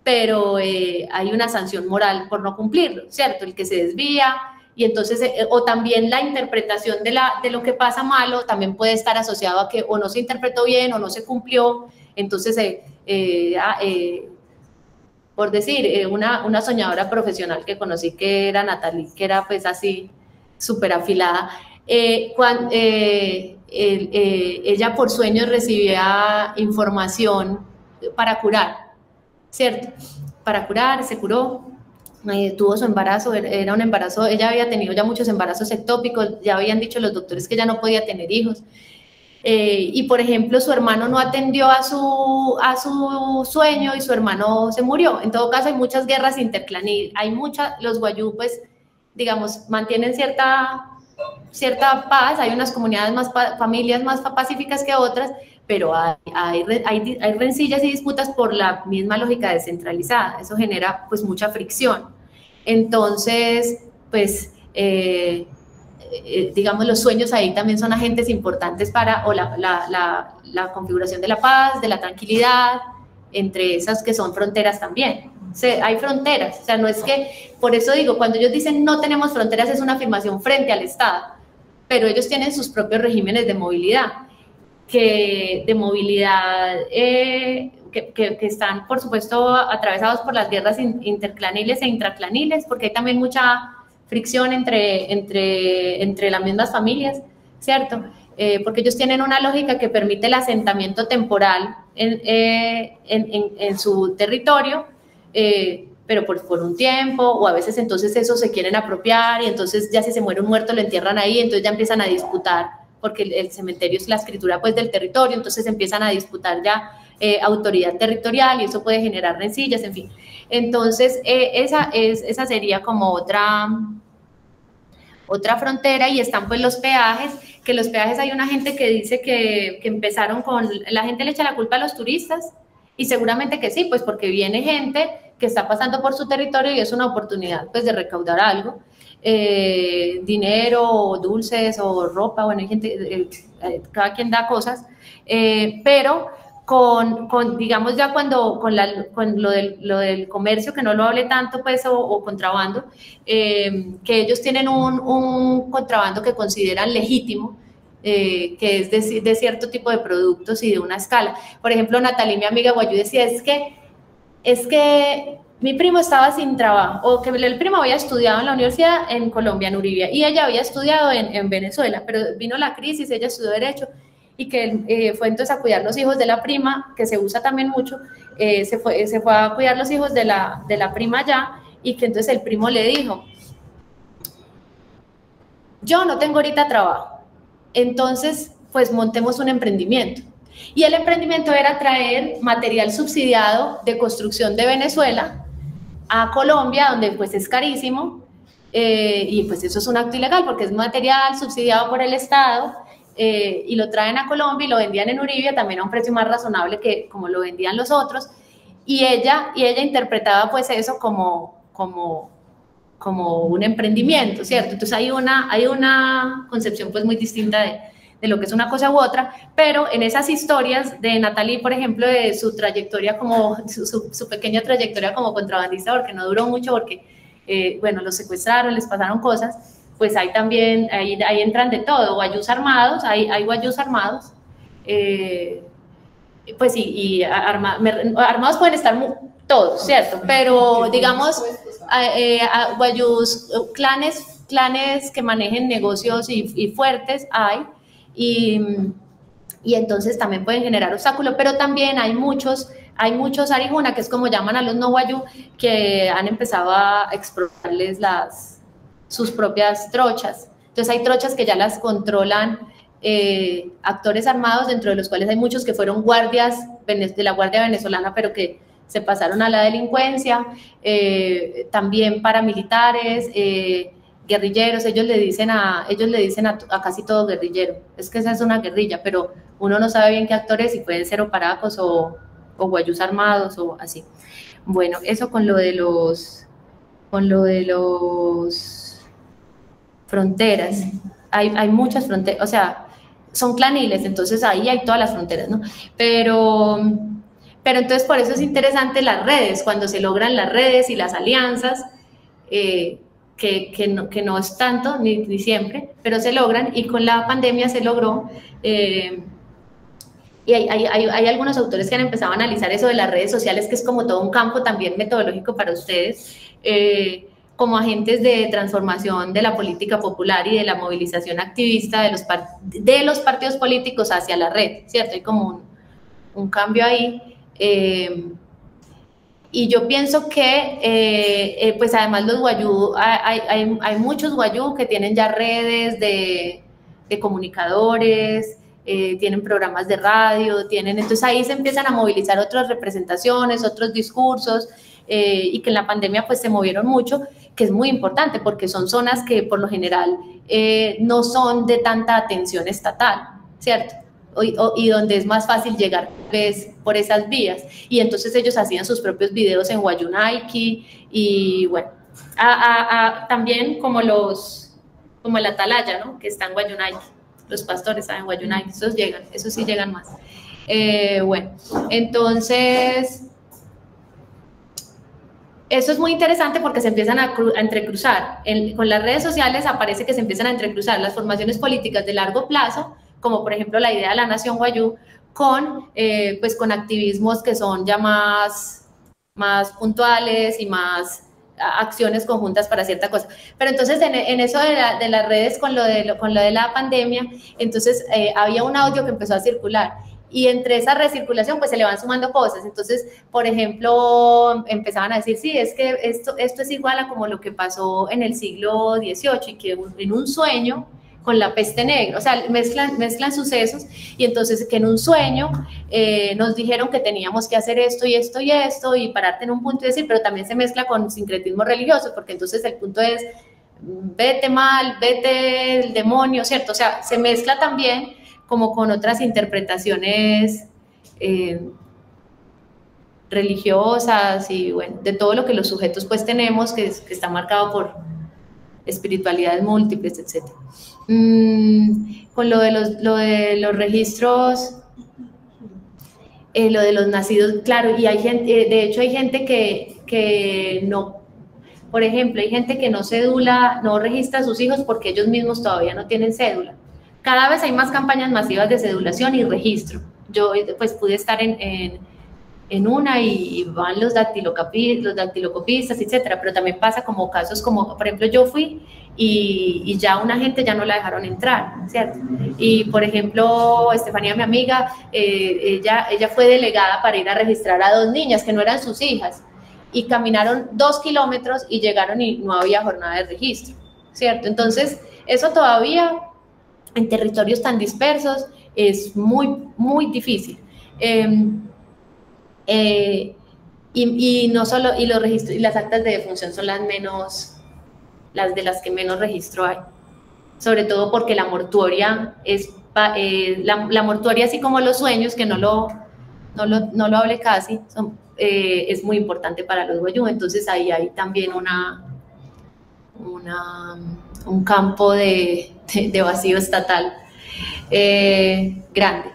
pero hay una sanción moral por no cumplirlo, ¿cierto? El que se desvía, y entonces, o también la interpretación de lo que pasa malo también puede estar asociado a que o no se interpretó bien o no se cumplió. Entonces, por decir, una soñadora profesional que conocí que era Natalie, que era pues así súper afilada, ella por sueños recibía información para curar, ¿cierto? Para curar, se curó, tuvo su embarazo, era un embarazo, ella había tenido ya muchos embarazos ectópicos, ya habían dicho los doctores que ella no podía tener hijos, y por ejemplo su hermano no atendió a su sueño y su hermano se murió. En todo caso hay muchas guerras interclaniles, los guayú pues digamos mantienen cierta paz, hay unas comunidades familias más pacíficas que otras, pero hay rencillas y disputas por la misma lógica descentralizada. Eso genera pues mucha fricción. Entonces, pues, digamos, los sueños ahí también son agentes importantes para la configuración de la paz, de la tranquilidad, entre esas que son fronteras también. Hay fronteras, o sea, no es que, por eso digo, cuando ellos dicen no tenemos fronteras es una afirmación frente al Estado, pero ellos tienen sus propios regímenes de movilidad, que están, por supuesto, atravesados por las guerras interclaniles e intraclaniles, porque hay también mucha fricción entre las mismas familias, ¿cierto? Porque ellos tienen una lógica que permite el asentamiento temporal en su territorio, pero por un tiempo, o a veces entonces eso se quieren apropiar y entonces ya si se muere un muerto lo entierran ahí, entonces ya empiezan a disputar, porque el cementerio es la escritura pues del territorio, entonces empiezan a disputar ya autoridad territorial y eso puede generar rencillas, en fin. Entonces esa sería como otra frontera, y están pues los peajes, que los peajes hay una gente que dice que empezaron con, la gente le echa la culpa a los turistas, y seguramente que sí, pues porque viene gente que está pasando por su territorio y es una oportunidad pues de recaudar algo, dinero, o dulces, o ropa, bueno, hay gente, cada quien da cosas, pero digamos ya cuando, con lo del comercio, que no lo hable tanto pues, o contrabando, que ellos tienen un contrabando que consideran legítimo, que es de cierto tipo de productos y de una escala. Por ejemplo, Natalie, mi amiga Guayú, decía, es que mi primo estaba sin trabajo, o que el primo había estudiado en la universidad en Colombia, en Uribe, y ella había estudiado en Venezuela, pero vino la crisis, ella estudió Derecho, y que fue entonces a cuidar los hijos de la prima, que se usa también mucho, se fue a cuidar los hijos de la prima allá, y que entonces el primo le dijo, yo no tengo ahorita trabajo, entonces pues montemos un emprendimiento. Y el emprendimiento era traer material subsidiado de construcción de Venezuela a Colombia, donde pues es carísimo, y pues eso es un acto ilegal porque es material subsidiado por el Estado, y lo traen a Colombia y lo vendían en Uribe también a un precio más razonable que como lo vendían los otros, y ella interpretaba pues eso como un emprendimiento, ¿cierto? Entonces hay una concepción pues muy distinta de lo que es una cosa u otra, pero en esas historias de Natalie, por ejemplo, de su trayectoria su pequeña trayectoria como contrabandista, porque no duró mucho, porque, bueno, los secuestraron, les pasaron cosas, pues hay también, ahí entran de todo, guayús armados, hay guayús armados, pues sí, armados pueden estar todos, ¿cierto? Pero, digamos, guayús, clanes que manejen negocios y fuertes hay, y entonces también pueden generar obstáculos, pero también hay muchos arijuna, que es como llaman a los no guayú, que han empezado a expropiarles sus propias trochas. Entonces hay trochas que ya las controlan actores armados, dentro de los cuales hay muchos que fueron guardias de la Guardia Venezolana, pero que se pasaron a la delincuencia, también paramilitares, guerrilleros. Ellos le dicen a casi todo guerrillero, es que esa es una guerrilla, pero uno no sabe bien qué actores, y pueden ser o paracos o guayús armados o así. Bueno, eso con lo de los fronteras. Hay muchas fronteras, o sea, son claniles, entonces ahí hay todas las fronteras, ¿no? Pero entonces por eso es interesante las redes, cuando se logran las redes y las alianzas, que no es tanto, ni siempre, pero se logran, y con la pandemia se logró, y hay algunos autores que han empezado a analizar eso de las redes sociales, que es como todo un campo también metodológico para ustedes, como agentes de transformación de la política popular y de la movilización activista de los partidos políticos hacia la red, ¿cierto? Hay como un cambio ahí. Y yo pienso que, pues además los guayú, hay muchos guayú que tienen ya redes de comunicadores, tienen programas de radio, entonces ahí se empiezan a movilizar otras representaciones, otros discursos, y que en la pandemia pues se movieron mucho, que es muy importante porque son zonas que por lo general no son de tanta atención estatal, ¿cierto? Y donde es más fácil llegar pues, por esas vías, y entonces ellos hacían sus propios videos en Guayunaiki, y bueno, también como el Atalaya, ¿no? Que está en Guayunaiki, los pastores están en Guayunaiki, esos sí llegan más. Bueno, entonces eso es muy interesante porque se empiezan a entrecruzar, con las redes sociales aparece que se empiezan a entrecruzar las formaciones políticas de largo plazo, como por ejemplo la idea de la Nación Guayú, pues con activismos que son ya más puntuales y más acciones conjuntas para cierta cosa. Pero entonces en eso de las redes con lo de la pandemia, entonces había un audio que empezó a circular, y entre esa recirculación pues se le van sumando cosas. Entonces, por ejemplo, empezaban a decir, sí, es que esto es igual a como lo que pasó en el siglo XVIII, y que en un sueño con la peste negra, o sea, mezclan sucesos, y entonces que en un sueño nos dijeron que teníamos que hacer esto y esto y esto, y pararte en un punto y decir, pero también se mezcla con sincretismo religioso, porque entonces el punto es, vete mal, vete el demonio, ¿cierto? O sea, se mezcla también como con otras interpretaciones religiosas y bueno, de todo lo que los sujetos pues tenemos, que está marcado por espiritualidades múltiples, etc. Con lo de los registros, lo de los nacidos, claro, y hay gente, de hecho hay gente que no, por ejemplo, hay gente que no cédula, no registra a sus hijos porque ellos mismos todavía no tienen cédula. Cada vez hay más campañas masivas de cedulación y registro. Yo pues pude estar en una y van los dactilocopistas, etcétera, pero también pasa como casos como, por ejemplo, yo fui y ya una gente ya no la dejaron entrar, ¿cierto? Y, por ejemplo, Estefanía, mi amiga, ella fue delegada para ir a registrar a 2 niñas que no eran sus hijas y caminaron 2 kilómetros y llegaron y no había jornada de registro, ¿cierto? Entonces, eso todavía en territorios tan dispersos es muy, muy difícil. Y no solo, y los registros y las actas de defunción son las de las que menos registro hay, sobre todo porque la mortuoria es la mortuoria, así como los sueños, que no lo hablé casi, es muy importante para los wayuu. Entonces ahí hay también un campo de vacío estatal grande.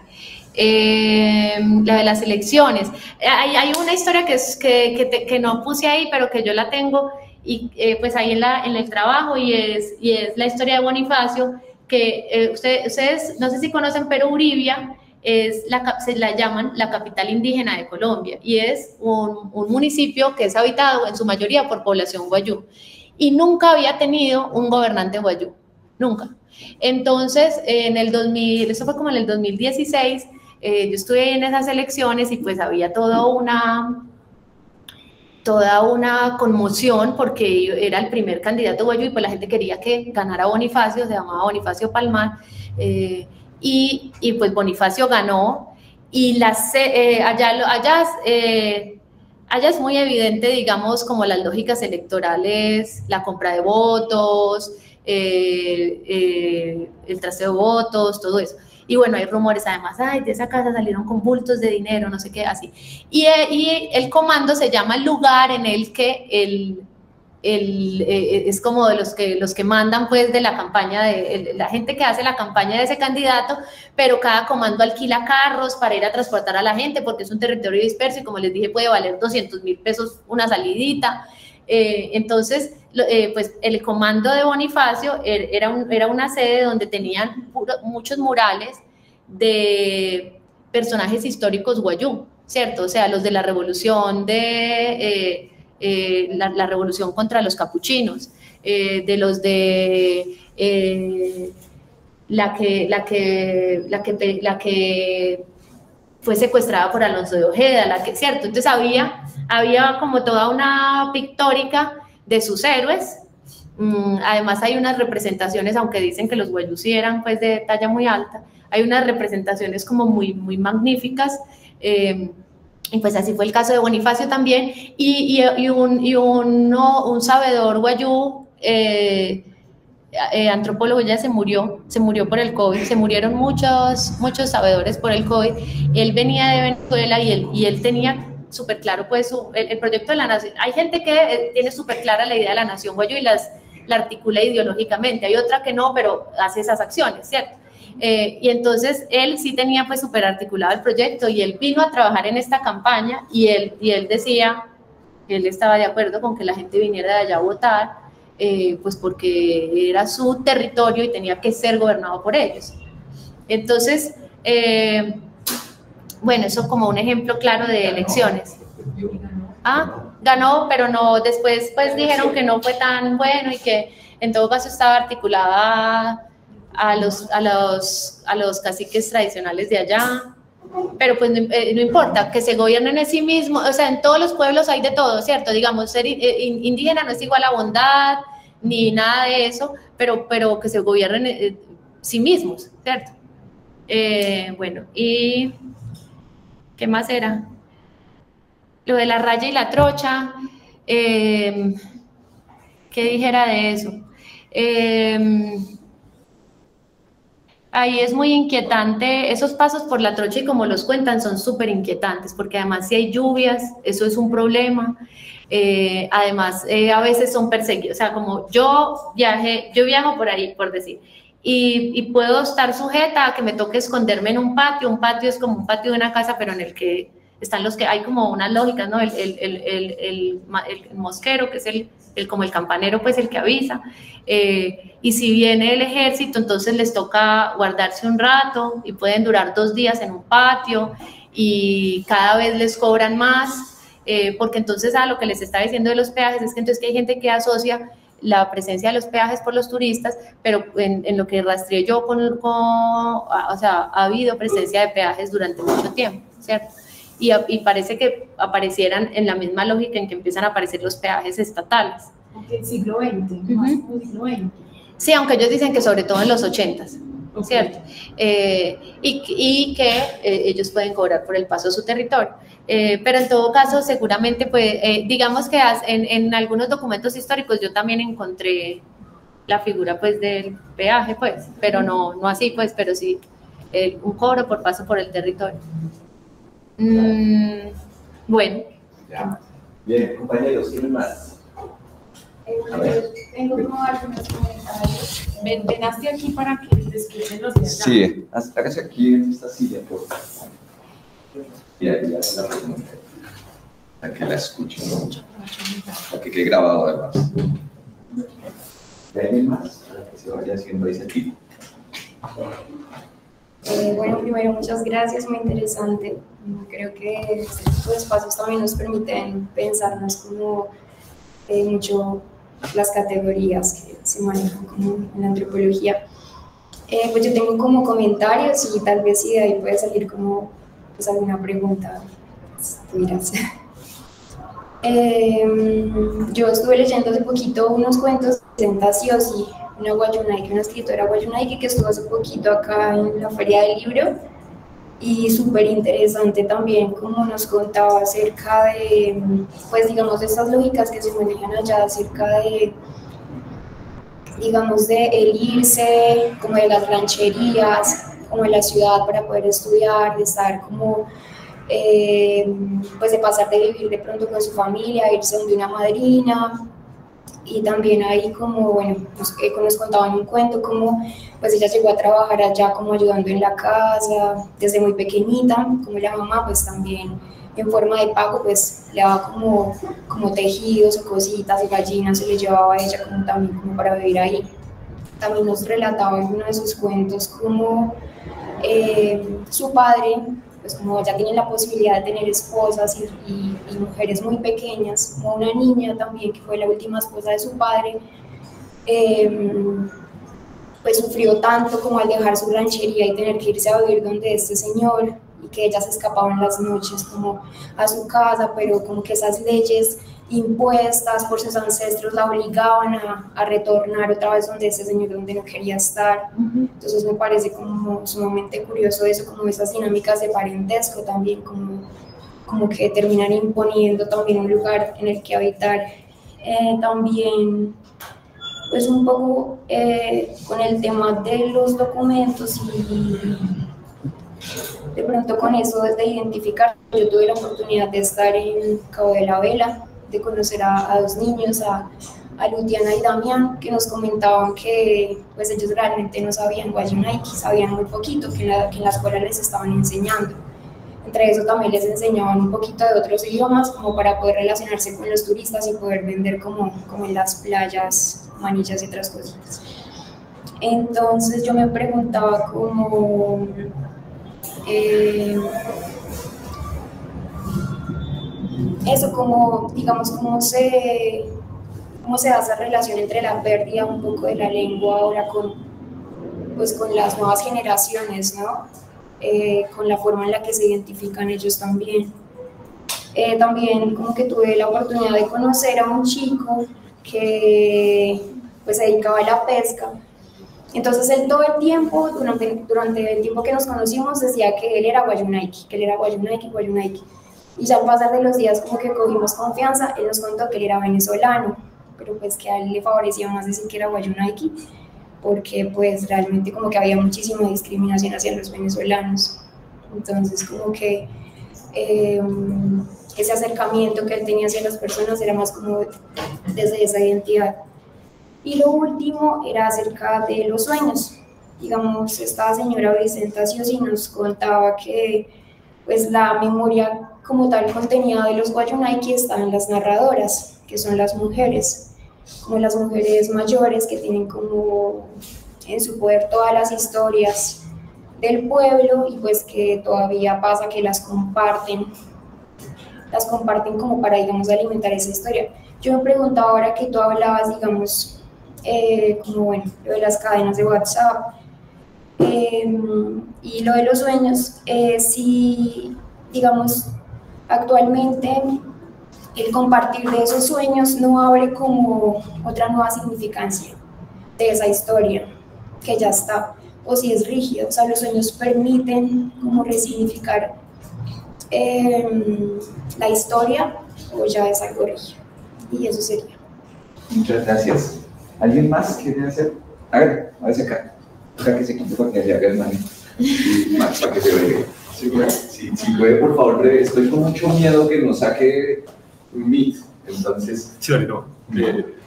La de las elecciones, hay una historia que no puse ahí, pero que yo la tengo y pues ahí en el trabajo, y es la historia de Bonifacio, que ustedes no sé si conocen, pero Uribia se la llaman la capital indígena de Colombia, y es un municipio que es habitado en su mayoría por población wayuu, y nunca había tenido un gobernante wayuu, nunca. Entonces, eso fue como en el 2016, yo estuve en esas elecciones y pues había toda una conmoción porque era el primer candidato wayuu y pues la gente quería que ganara Bonifacio, se llamaba Bonifacio Palmar, y pues Bonifacio ganó, y allá es muy evidente, digamos, como las lógicas electorales, la compra de votos, el trasteo de votos, todo eso. Y bueno, hay rumores además, de esa casa salieron con bultos de dinero, no sé qué, así. Y el comando se llama el lugar en el que es como de los que mandan pues de la campaña, la gente que hace la campaña de ese candidato, pero cada comando alquila carros para ir a transportar a la gente porque es un territorio disperso y, como les dije, puede valer 200.000 pesos una salidita. Entonces, pues el comando de Bonifacio era una sede donde tenían muchos murales de personajes históricos wayuu, ¿cierto? O sea, los de la revolución la revolución contra los capuchinos, de los de la que fue secuestrada por Alonso de Ojeda, ¿cierto? Entonces había como toda una pictórica de sus héroes. Además hay unas representaciones, aunque dicen que los wayuu sí eran pues de talla muy alta, hay unas representaciones como muy, muy magníficas, y pues así fue el caso de Bonifacio también, y un sabedor wayuu, antropólogo, ya se murió por el COVID, se murieron muchos sabedores por el COVID. Él venía de Venezuela y él tenía súper claro pues el proyecto de la nación. Hay gente que tiene súper clara la idea de la nación wayuu y la articula ideológicamente, hay otra que no, pero hace esas acciones, ¿cierto? Y entonces él sí tenía pues súper articulado el proyecto, y él vino a trabajar en esta campaña, y él decía que él estaba de acuerdo con que la gente viniera de allá a votar, pues porque era su territorio y tenía que ser gobernado por ellos. Entonces, bueno, eso como un ejemplo claro de elecciones. Ganó, pero no, después pues dijeron que no fue tan bueno y que en todo caso estaba articulada a los caciques tradicionales de allá, pero pues no importa, que se gobiernen en sí mismo. O sea, en todos los pueblos hay de todo, ¿cierto? Digamos, ser indígena no es igual a bondad, ni nada de eso, pero que se gobiernen sí mismos, ¿cierto? Bueno, y ¿qué más era? Lo de la raya y la trocha, ¿qué dijera de eso? Ahí es muy inquietante, esos pasos por la trocha y como los cuentan son súper inquietantes, porque además si hay lluvias, eso es un problema. Además, a veces son perseguidos, o sea, como yo viajo por ahí, por decir, y puedo estar sujeta a que me toque esconderme en un patio es como un patio de una casa, pero en el que están los que hay como unas lógicas, ¿no? El mosquero, que es como el campanero, pues el que avisa, y si viene el ejército, entonces les toca guardarse un rato y pueden durar 2 días en un patio y cada vez les cobran más, porque entonces lo que les está diciendo de los peajes es que entonces que hay gente que asocia la presencia de los peajes por los turistas, pero en lo que rastreé yo, o sea, ha habido presencia de peajes durante mucho tiempo, ¿cierto? Y parece que aparecieran en la misma lógica en que empiezan a aparecer los peajes estatales. El siglo XX, más como siglo XX. Sí, aunque ellos dicen que sobre todo en los 80s, ¿cierto? Y que ellos pueden cobrar por el paso a su territorio. Pero en todo caso, seguramente, pues, digamos que en algunos documentos históricos yo también encontré la figura, pues, del peaje, pues, pero no así, pues, pero sí un cobro por paso por el territorio. Bueno. Ya. Bien, compañeros, ¿quién más? Tengo como algunos comentarios. Ven hacia aquí para que te escuchen los de allá. Sí, hágase aquí en esta silla, por favor. Ya la pregunta. Para que la escuchen mucho. Para que quede grabado además. ¿Y alguien más? Para que se vaya haciendo ese tipo. Bueno, primero, muchas gracias, muy interesante. Creo que este tipo de espacios también nos permiten pensarnos como mucho las categorías que se manejan como en la antropología. Pues yo tengo como comentarios y tal vez si de ahí puede salir como pues alguna pregunta, pues, tú dirás. Yo estuve leyendo hace poquito unos cuentos de Sentasiosi, una guayunaiki, una escritora guayunaiki que estuvo hace poquito acá en la Feria del Libro, y súper interesante también como nos contaba acerca de, pues digamos, de estas lógicas que se manejan allá, acerca de, digamos, de el irse, como de las rancherías, como de la ciudad para poder estudiar, de estar como, pues de pasar de vivir de pronto con su familia, irse donde una madrina. Y también ahí como, bueno, nos contaban un cuento como pues ella llegó a trabajar allá como ayudando en la casa desde muy pequeñita, como la mamá pues también en forma de pago pues le daba como tejidos o cositas y gallinas, se le llevaba a ella como también como para vivir ahí. También nos relataba en uno de sus cuentos como su padre, pues como ya tienen la posibilidad de tener esposas y mujeres muy pequeñas, como una niña también que fue la última esposa de su padre, pues sufrió tanto como al dejar su ranchería y tener que irse a vivir donde este señor, y que ella se escapaba en las noches como a su casa, pero como que esas leyes impuestas por sus ancestros la obligaban a retornar otra vez donde este señor, donde no quería estar. Entonces me parece como sumamente curioso eso, como esas dinámicas de parentesco también, como que terminan imponiendo también un lugar en el que habitar. También pues un poco con el tema de los documentos y de pronto con eso desde identificar. Yo tuve la oportunidad de estar en Cabo de la Vela, de conocer a 2 niños, a Lutiana y Damián, que nos comentaban que pues ellos realmente no sabían guayunaiki, sabían muy poquito, que en la escuela les estaban enseñando. Entre eso también les enseñaban un poquito de otros idiomas como para poder relacionarse con los turistas y poder vender como en las playas, manillas y otras cositas. Entonces yo me preguntaba como eso, como digamos, cómo se da esa relación entre la pérdida un poco de la lengua ahora con las nuevas generaciones, ¿no? Con la forma en la que se identifican ellos también. También como que tuve la oportunidad de conocer a un chico que pues se dedicaba a la pesca. Entonces él todo el tiempo, durante el tiempo que nos conocimos, decía que él era guayunaiki, Y ya al pasar de los días como que cogimos confianza, él nos contó que él era venezolano, pero pues que a él le favorecía más decir que era Guayunaiki, porque pues realmente como que había muchísima discriminación hacia los venezolanos. Entonces como que ese acercamiento que él tenía hacia las personas era más como desde esa identidad. Y lo último era acerca de los sueños. Digamos, esta señora Vicenta Ciosi nos contaba que pues la memoria como tal contenida de los Guayunaiki está en las narradoras, que son las mujeres, como las mujeres mayores que tienen como en su poder todas las historias del pueblo y pues que todavía pasa que las comparten como para, digamos, alimentar esa historia. Yo me preguntaba ahora que tú hablabas, digamos, como bueno, lo de las cadenas de WhatsApp y lo de los sueños, si, digamos, actualmente el compartir de esos sueños no abre como otra nueva significancia de esa historia que ya está, o si es rígido, o sea, los sueños permiten como resignificar la historia o ya es algo rígido, y eso sería. Muchas gracias. ¿Alguien más quiere hacer? A ver acá. Acá que se quite para que se haga el manito. Más para que se vea. Si puede, por favor, breve. Estoy con mucho miedo que nos saque un Meet. Entonces. Sí, vale, no.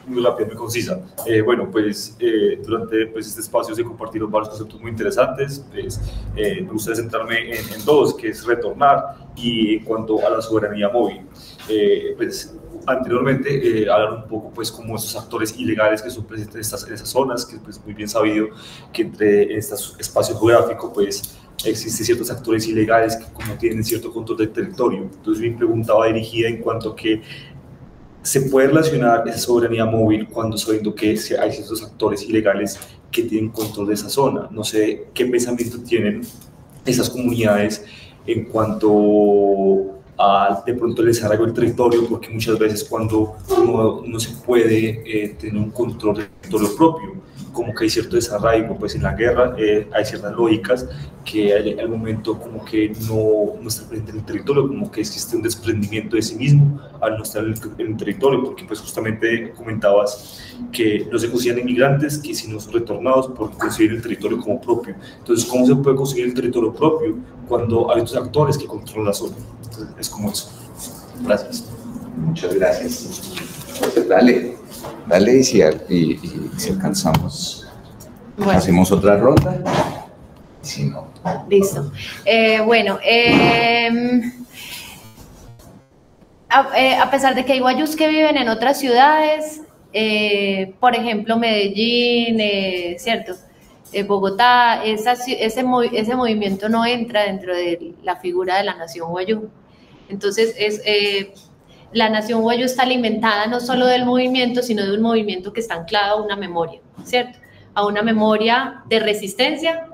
Muy rápida, muy concisa. Bueno, pues durante pues, este espacio se compartieron varios conceptos muy interesantes. Pues, me gustaría centrarme en dos, que es retornar y en cuanto a la soberanía móvil. Pues anteriormente hablaron un poco pues como esos actores ilegales que son presentes en esas zonas, que es pues, muy bien sabido que entre estos espacios geográficos pues existen ciertos actores ilegales que como tienen cierto control del territorio. Entonces mi pregunta va dirigida en cuanto a que se puede relacionar esa soberanía móvil cuando sabiendo que hay ciertos actores ilegales que tienen control de esa zona. No sé qué pensamiento tienen esas comunidades en cuanto a de pronto el desarrollo del territorio, porque muchas veces cuando no se puede tener un control del territorio propio, como que hay cierto desarraigo, pues en la guerra hay ciertas lógicas que al momento como que no está presente en el territorio, como que existe un desprendimiento de sí mismo al no estar en el territorio, porque pues justamente comentabas que no se consideran inmigrantes, que si no son retornados por conseguir el territorio como propio. Entonces, ¿cómo se puede conseguir el territorio propio cuando hay otros actores que controlan la zona? Entonces, es como eso. Gracias. Muchas gracias. Entonces, dale y si alcanzamos, bueno, hacemos otra ronda. Si no. Listo. Bueno, a pesar de que hay guayús que viven en otras ciudades, por ejemplo, Medellín, ¿cierto? Bogotá, ese movimiento no entra dentro de la figura de la nación guayú. Entonces, la nación guayú está alimentada no solo del movimiento, sino de un movimiento que está anclado a una memoria, ¿cierto? A una memoria de resistencia,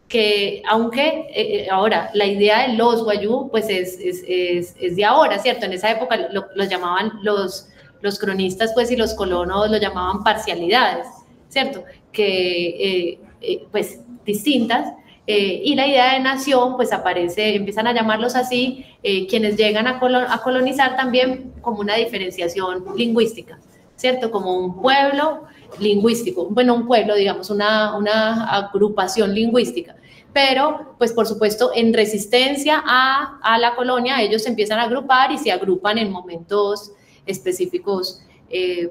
que aunque ahora la idea de los guayú, pues es de ahora, ¿cierto? En esa época los llamaban los cronistas, pues, y los colonos lo llamaban parcialidades, ¿cierto? Que, pues, distintas. Y la idea de nación, pues empiezan a llamarlos así, quienes llegan a colonizar también como una diferenciación lingüística, ¿cierto? Como un pueblo lingüístico, bueno, un pueblo, digamos, una agrupación lingüística, pero, pues, por supuesto, en resistencia a la colonia, ellos se empiezan a agrupar y se agrupan en momentos específicos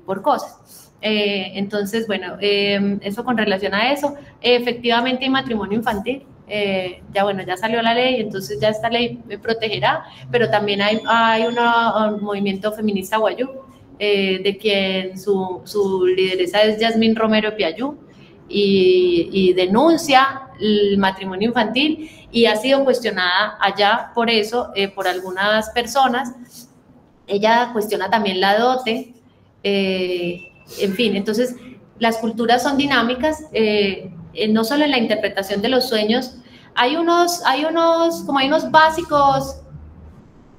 por cosas. Entonces, bueno, eso con relación a eso. Efectivamente hay matrimonio infantil, ya salió la ley, entonces ya esta ley protegerá, pero también hay un movimiento feminista guayú, de quien su lideresa es Yasmín Romero Piayú, y denuncia el matrimonio infantil y ha sido cuestionada allá por eso, por algunas personas. Ella cuestiona también la dote, en fin, entonces las culturas son dinámicas, no solo en la interpretación de los sueños, hay unos básicos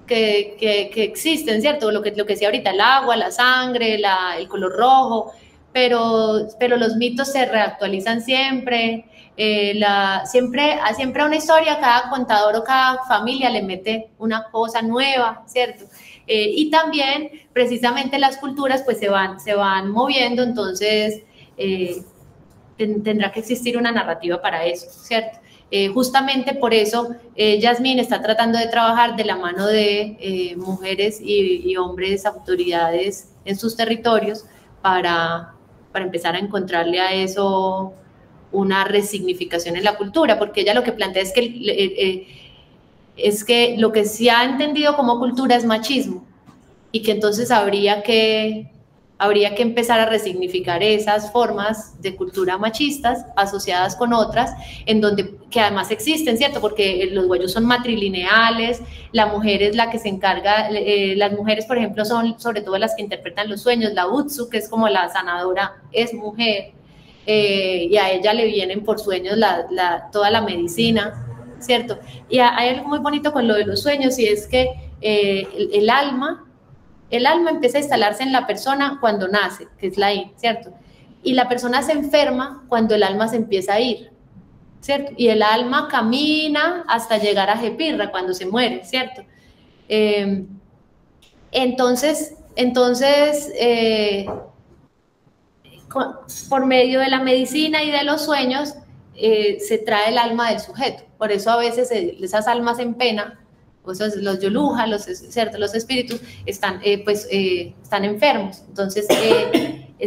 que existen, ¿cierto? Lo que decía ahorita, el agua, la sangre, el color rojo, pero los mitos se reactualizan siempre, siempre a una historia cada contador o cada familia le mete una cosa nueva, ¿cierto? Y también, precisamente, las culturas pues se van moviendo, entonces tendrá que existir una narrativa para eso, ¿cierto? Justamente por eso Yasmín está tratando de trabajar de la mano de mujeres y hombres autoridades en sus territorios para empezar a encontrarle a eso una resignificación en la cultura, porque ella lo que plantea es que lo que se ha entendido como cultura es machismo y que entonces habría que empezar a resignificar esas formas de cultura machistas asociadas con otras, que además existen, ¿cierto? Porque los guayús son matrilineales, la mujer es la que se encarga, las mujeres, por ejemplo, son sobre todo las que interpretan los sueños, la Utsu, que es como la sanadora, es mujer, y a ella le vienen por sueños toda la medicina, ¿cierto? Y hay algo muy bonito con lo de los sueños, y es que el alma empieza a instalarse en la persona cuando nace, que es la I, ¿cierto? Y la persona se enferma cuando el alma se empieza a ir, ¿cierto? Y el alma camina hasta llegar a Jepirra cuando se muere, ¿cierto? Entonces por medio de la medicina y de los sueños se trae el alma del sujeto. Por eso a veces esas almas en pena, los yoluja, los espíritus, están enfermos. Entonces,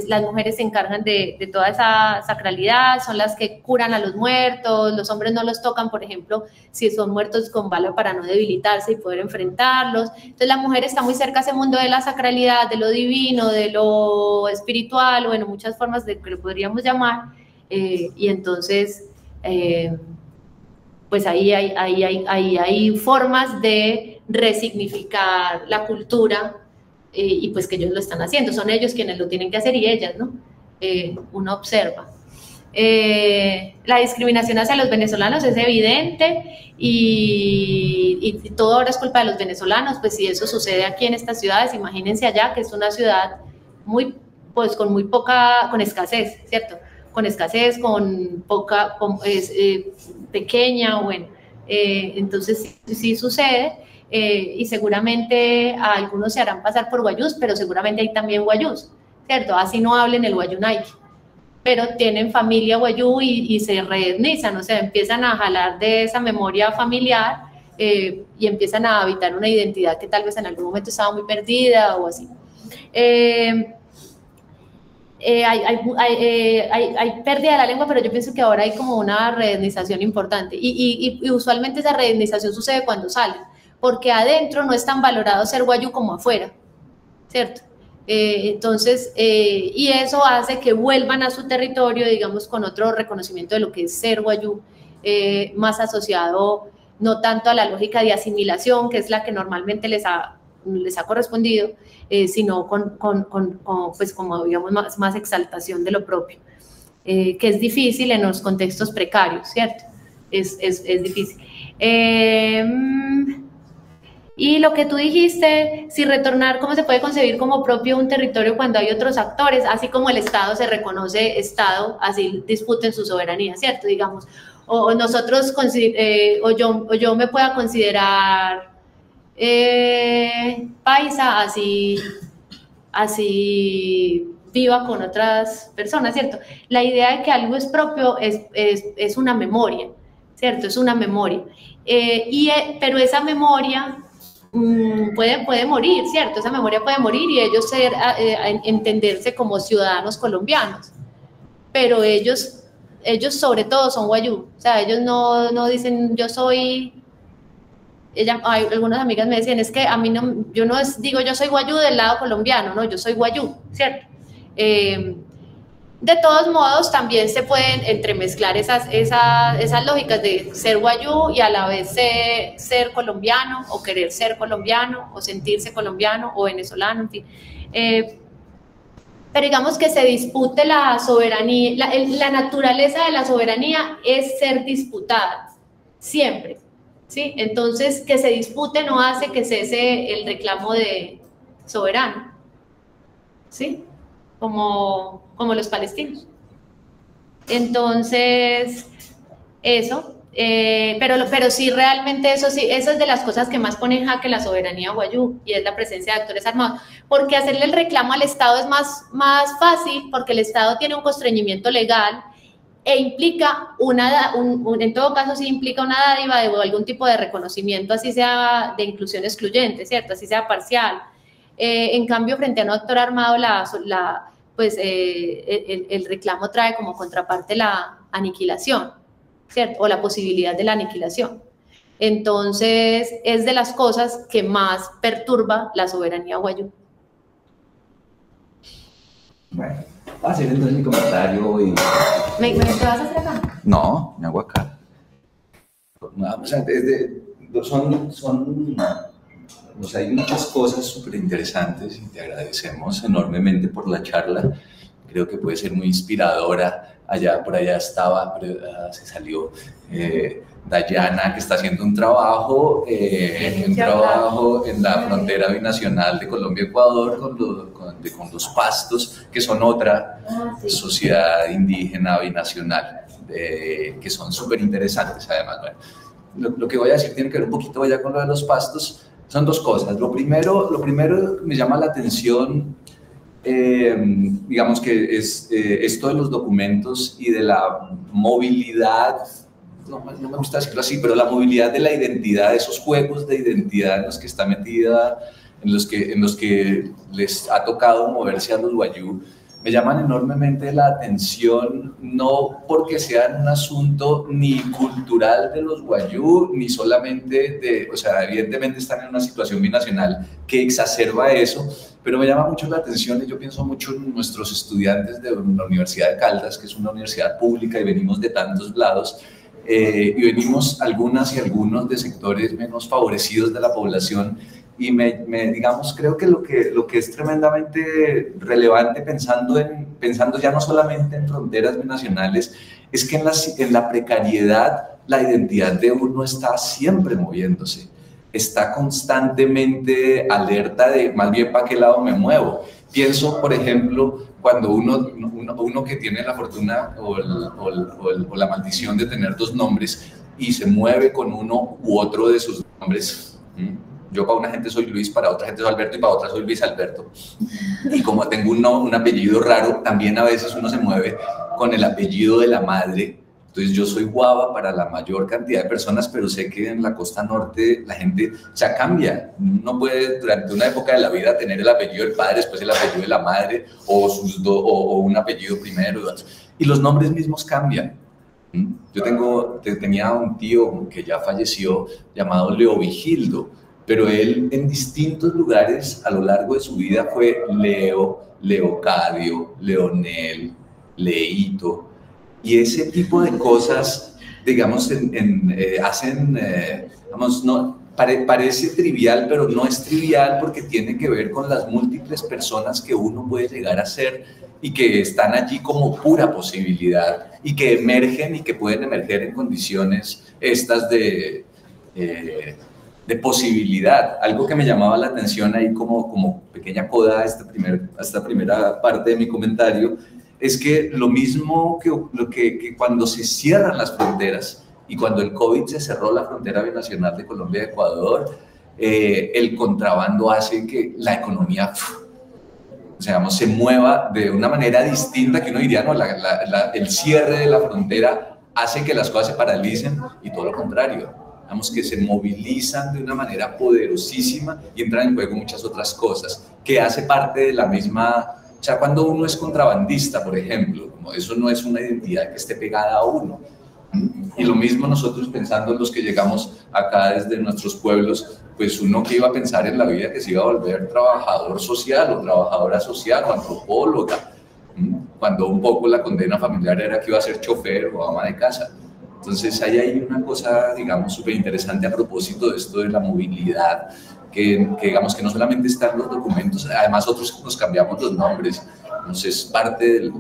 las mujeres se encargan de toda esa sacralidad, son las que curan a los muertos, los hombres no los tocan, por ejemplo, si son muertos con bala para no debilitarse y poder enfrentarlos. Entonces, la mujer está muy cerca a ese mundo de la sacralidad, de lo divino, de lo espiritual, bueno, muchas formas de que lo podríamos llamar, y entonces pues ahí hay formas de resignificar la cultura, y pues que ellos lo están haciendo, son ellos quienes lo tienen que hacer y ellas, ¿no? Uno observa. La discriminación hacia los venezolanos es evidente y todo ahora es culpa de los venezolanos, pues si eso sucede aquí en estas ciudades, imagínense allá, que es una ciudad con escasez, ¿cierto? Con escasez, pequeña, bueno, entonces sí sucede, y seguramente a algunos se harán pasar por guayús, pero seguramente hay también guayús, ¿cierto? Así no hablen el guayunaique, pero tienen familia guayú y se reetnizan, o sea, empiezan a jalar de esa memoria familiar, y empiezan a habitar una identidad que tal vez en algún momento estaba muy perdida o así. Hay pérdida de la lengua, pero yo pienso que ahora hay como una reetnización importante y usualmente esa reetnización sucede cuando salen, porque adentro no es tan valorado ser guayú como afuera, ¿cierto? Entonces, y eso hace que vuelvan a su territorio, digamos, con otro reconocimiento de lo que es ser guayú, más asociado no tanto a la lógica de asimilación, que es la que normalmente les ha correspondido, sino pues como digamos más exaltación de lo propio, que es difícil en los contextos precarios, ¿cierto? Es difícil. Y lo que tú dijiste, si retornar, ¿cómo se puede concebir como propio un territorio cuando hay otros actores? Así como el Estado se reconoce Estado, así disputen su soberanía, ¿cierto? Digamos, o nosotros, o yo me pueda considerar paisa, así viva con otras personas, ¿cierto? La idea de que algo es propio es una memoria, ¿cierto? Es una memoria. Pero esa memoria puede morir, ¿cierto? Esa memoria puede morir y ellos entenderse como ciudadanos colombianos, pero ellos sobre todo son guayú, o sea, ellos no dicen yo soy... algunas amigas me decían, es que a mí yo no digo yo soy guayú del lado colombiano, no, yo soy guayú, ¿cierto? De todos modos, también se pueden entremezclar esas lógicas de ser guayú y a la vez ser colombiano, o querer ser colombiano, o sentirse colombiano, o venezolano, en fin. Pero digamos que se dispute la soberanía, la naturaleza de la soberanía es ser disputada, siempre. ¿Sí? Entonces, que se dispute no hace que cese el reclamo de soberano, ¿sí? Como los palestinos. Entonces, eso, Pero sí, realmente eso sí, eso es de las cosas que más pone en jaque la soberanía guayú, y es la presencia de actores armados, porque hacerle el reclamo al Estado es más fácil, porque el Estado tiene un constreñimiento legal e implica en todo caso sí implica una dádiva o algún tipo de reconocimiento, así sea de inclusión excluyente, ¿cierto? Así sea parcial. En cambio, frente a un actor armado, el reclamo trae como contraparte la aniquilación, ¿cierto? O la posibilidad de la aniquilación. Entonces, es de las cosas que más perturba la soberanía guayú. Bueno, voy a hacer entonces mi comentario y... ¿Te vas a hacer acá? No, me hago acá. O sea, hay muchas cosas súper interesantes y te agradecemos enormemente por la charla. Creo que puede ser muy inspiradora. Por allá estaba, pero se salió Dayana, que está haciendo un trabajo en la frontera binacional de Colombia-Ecuador con los pastos, que son otra sociedad indígena binacional, que son súper interesantes además. Bueno, lo que voy a decir tiene que ver un poquito ya con lo de los pastos. Son dos cosas. Lo primero que me llama la atención, digamos que es esto de los documentos y de la movilidad, no me gusta decirlo así, pero la movilidad de la identidad, esos juegos de identidad en los que está metida, en los que les ha tocado moverse a los guayú, me llaman enormemente la atención, no porque sean un asunto ni cultural de los guayú, ni solamente o sea, evidentemente están en una situación binacional que exacerba eso, pero me llama mucho la atención y yo pienso mucho en nuestros estudiantes de la Universidad de Caldas, que es una universidad pública y venimos de tantos lados, y venimos algunas y algunos de sectores menos favorecidos de la población. Y digamos, creo que lo que es tremendamente relevante pensando ya no solamente en fronteras binacionales, es que en la precariedad la identidad de uno está siempre moviéndose, está constantemente alerta de más bien para qué lado me muevo. Pienso, por ejemplo, cuando uno que tiene la fortuna o la maldición de tener dos nombres y se mueve con uno u otro de sus nombres. Yo para una gente soy Luis, para otra gente soy Alberto y para otra soy Luis Alberto. Y como tengo un apellido raro, también a veces uno se mueve con el apellido de la madre. Entonces yo soy Guava para la mayor cantidad de personas, pero sé que en la costa norte la gente ya cambia. No puede durante una época de la vida tener el apellido del padre, después el apellido de la madre, o un apellido primero. Y los nombres mismos cambian. Yo tenía un tío que ya falleció llamado Leovigildo, pero él en distintos lugares a lo largo de su vida fue Leo, Leocadio, Leonel, Leito, y ese tipo de cosas, digamos, parece trivial, pero no es trivial porque tiene que ver con las múltiples personas que uno puede llegar a ser y que están allí como pura posibilidad y que emergen y que pueden emerger en condiciones estas de posibilidad. Algo que me llamaba la atención ahí como pequeña coda a esta primera parte de mi comentario es que lo mismo que cuando se cierran las fronteras y cuando el COVID se cerró la frontera binacional de Colombia y Ecuador, el contrabando hace que la economía se mueva de una manera distinta, que uno diría, no, el cierre de la frontera hace que las cosas se paralicen, y todo lo contrario. Digamos que se movilizan de una manera poderosísima y entran en juego muchas otras cosas, que hace parte de la misma... O sea, cuando uno es contrabandista, por ejemplo, eso no es una identidad que esté pegada a uno. Y lo mismo nosotros pensando en los que llegamos acá desde nuestros pueblos, pues uno que iba a pensar en la vida que se iba a volver trabajador social o trabajadora social o antropóloga, cuando un poco la condena familiar era que iba a ser chofer o ama de casa. Entonces ahí hay una cosa, digamos, súper interesante a propósito de esto de la movilidad, que digamos que no solamente están los documentos, además otros nos cambiamos los nombres, entonces es parte del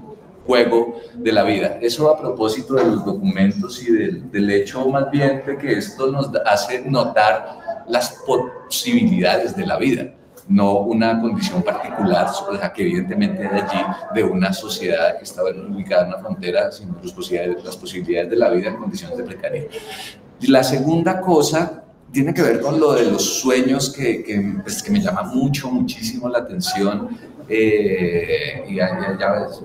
juego de la vida. Eso a propósito de los documentos y del hecho más bien de que esto nos hace notar las posibilidades de la vida. no una condición particular, o sea, que evidentemente de allí, de una sociedad que estaba ubicada en una frontera, sino las posibilidades de la vida en condiciones de precariedad. Y la segunda cosa tiene que ver con lo de los sueños pues, que me llama muchísimo la atención, y ya ves,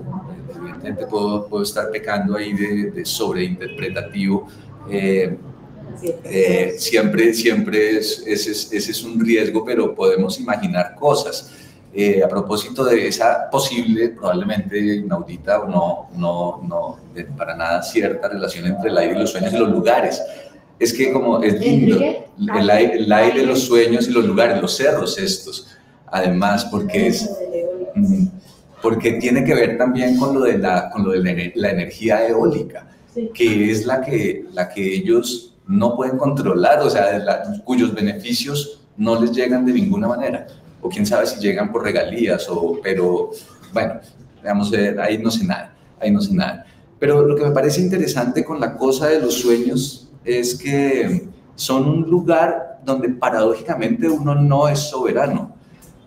evidentemente puedo estar pecando ahí de sobreinterpretativo. Siempre ese es un riesgo, pero podemos imaginar cosas. A propósito de esa posible, probablemente inaudita o no para nada cierta relación entre el aire y los sueños y los lugares. Es que como es lindo, el aire, los sueños y los lugares, los cerros estos, además porque tiene que ver también con lo de la energía eólica, que es la que ellos no pueden controlar, o sea, cuyos beneficios no les llegan de ninguna manera, o quién sabe si llegan por regalías, pero bueno, digamos, ahí no sé nada. Pero lo que me parece interesante con la cosa de los sueños es que son un lugar donde paradójicamente uno no es soberano.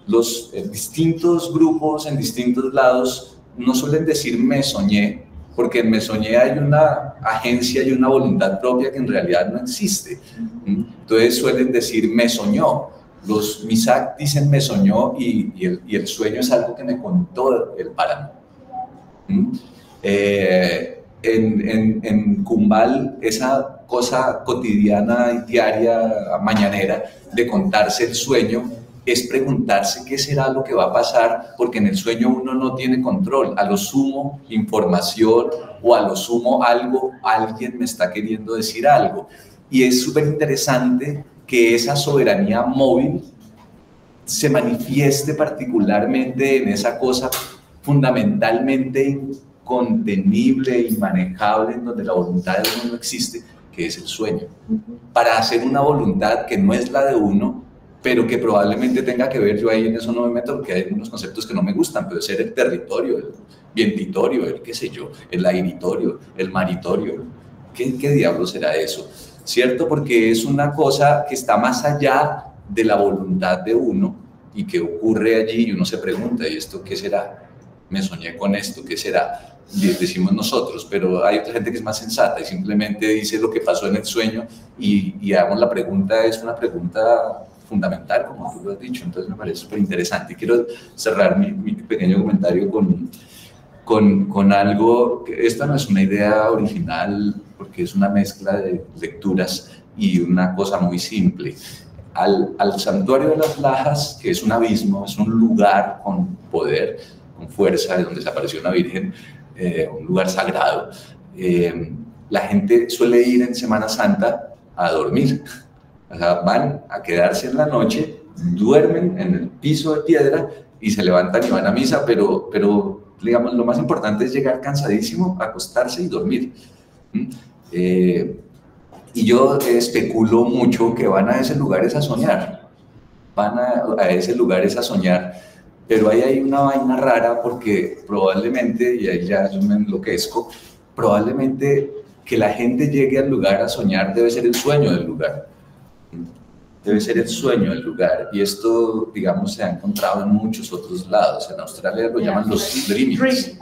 Los distintos grupos en distintos lados no suelen decir me soñé, porque en me soñé hay una agencia y una voluntad propia que en realidad no existe. Entonces suelen decir me soñó. Los Misak dicen me soñó y el sueño es algo que me contó el páramo. En Kumbal, esa cosa cotidiana y diaria, mañanera, de contarse el sueño, es preguntarse qué será lo que va a pasar, porque en el sueño uno no tiene control, a lo sumo información o a lo sumo alguien me está queriendo decir algo. Y es súper interesante que esa soberanía móvil se manifieste particularmente en esa cosa fundamentalmente contenible y manejable, en donde la voluntad de uno no existe, que es el sueño. Para hacer una voluntad que no es la de uno, pero que probablemente tenga que ver, yo ahí en eso no me meto porque hay unos conceptos que no me gustan, pero ser el territorio, el vientitorio, el qué sé yo, el airitorio, el maritorio, ¿qué diablo será eso? ¿Cierto? Porque es una cosa que está más allá de la voluntad de uno y que ocurre allí y uno se pregunta, ¿y esto qué será? Me soñé con esto, ¿qué será? Decimos nosotros, pero hay otra gente que es más sensata y simplemente dice lo que pasó en el sueño y hagamos la pregunta, es una pregunta fundamental, como tú lo has dicho, entonces me parece súper interesante. Y quiero cerrar mi pequeño comentario con algo, que esta no es una idea original, porque es una mezcla de lecturas y una cosa muy simple. Al santuario de las Lajas, que es un abismo, es un lugar con poder, con fuerza, de donde se apareció una virgen, un lugar sagrado, la gente suele ir en Semana Santa a dormir. O sea, van a quedarse en la noche, duermen en el piso de piedra y se levantan y van a misa, pero digamos, lo más importante es llegar cansadísimo, acostarse y dormir. Y yo especulo mucho que van a esos lugares a soñar, a esos lugares a soñar, pero ahí hay una vaina rara porque probablemente, y ahí ya yo me enloquezco, probablemente que la gente llegue al lugar a soñar debe ser el sueño del lugar. Debe ser el sueño del lugar, y esto, digamos, se ha encontrado en muchos otros lados. En Australia lo llaman los dreamings.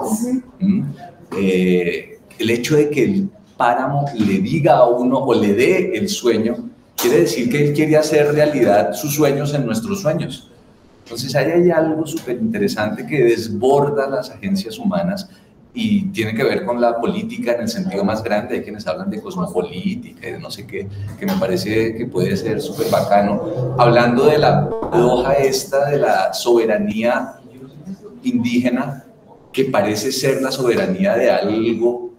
El hecho de que el páramo le diga a uno o le dé el sueño, quiere decir que él quiere hacer realidad sus sueños en nuestros sueños. Entonces ahí hay algo súper interesante que desborda las agencias humanas y tiene que ver con la política en el sentido más grande. Hay quienes hablan de cosmopolítica y de no sé qué, que me parece que puede ser súper bacano, hablando de la paradoja esta de la soberanía indígena, que parece ser la soberanía de algo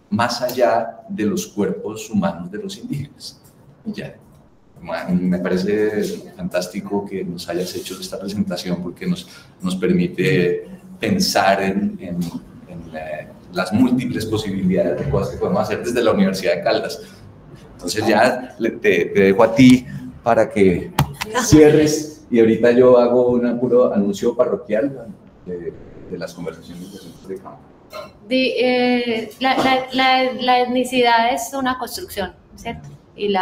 más allá de los cuerpos humanos de los indígenas. Ya. Me parece fantástico que nos hayas hecho esta presentación porque nos permite pensar en las múltiples posibilidades de cosas que podemos hacer desde la Universidad de Caldas. Entonces ya te dejo a ti para que cierres y ahorita yo hago un puro anuncio parroquial de las conversaciones de campo. La etnicidad es una construcción, ¿cierto? Y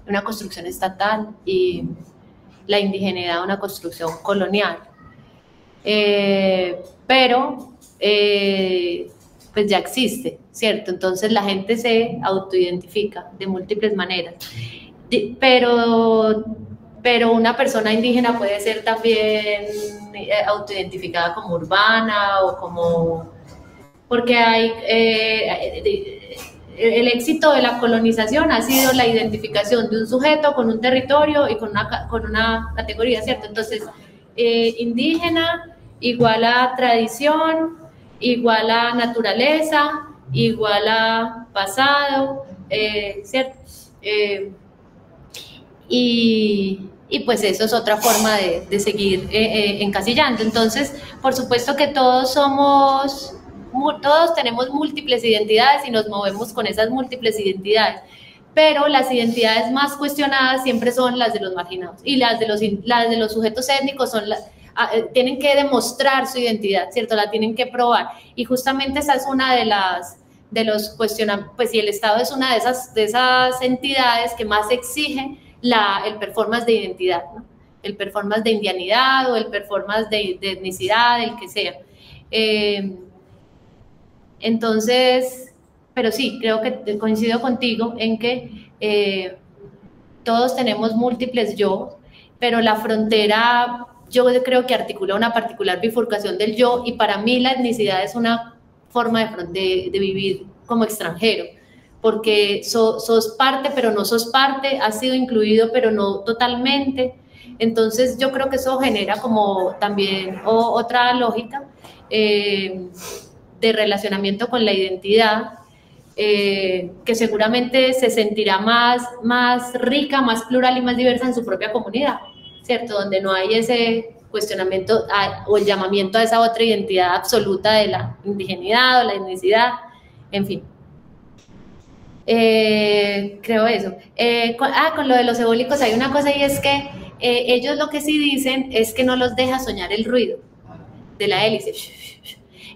una construcción estatal y la indigeneidad una construcción colonial. Pero pues ya existe, ¿cierto? Entonces la gente se autoidentifica de múltiples maneras. Pero una persona indígena puede ser también autoidentificada como urbana o como... Porque hay... el éxito de la colonización ha sido la identificación de un sujeto con un territorio y con una categoría, ¿cierto? Entonces, indígena igual a tradición, igual a naturaleza, igual a pasado, ¿cierto? Y pues eso es otra forma de seguir encasillando. Entonces, por supuesto que todos tenemos múltiples identidades y nos movemos con esas múltiples identidades, pero las identidades más cuestionadas siempre son las de los marginados, y las de los sujetos étnicos tienen que demostrar su identidad, ¿cierto? La tienen que probar, y justamente esa es una de los cuestionamientos, pues, y el Estado es una de esas entidades que más exige el performance de identidad, ¿no? El performance de indianidad o el performance de etnicidad, el que sea. Entonces, pero sí, creo que coincido contigo en que todos tenemos múltiples yo, pero la frontera, yo creo que articula una particular bifurcación del yo, y para mí la etnicidad es una forma de vivir como extranjero, porque sos parte, pero no sos parte, has sido incluido, pero no totalmente. Entonces yo creo que eso genera como también otra lógica de relacionamiento con la identidad, que seguramente se sentirá más rica, más plural y más diversa en su propia comunidad, ¿cierto? Donde no hay ese cuestionamiento o el llamamiento a esa otra identidad absoluta de la indigeneidad o la etnicidad, en fin. Creo eso. Con lo de los eólicos hay una cosa, y es que ellos lo que sí dicen es que no los deja soñar el ruido de la hélice.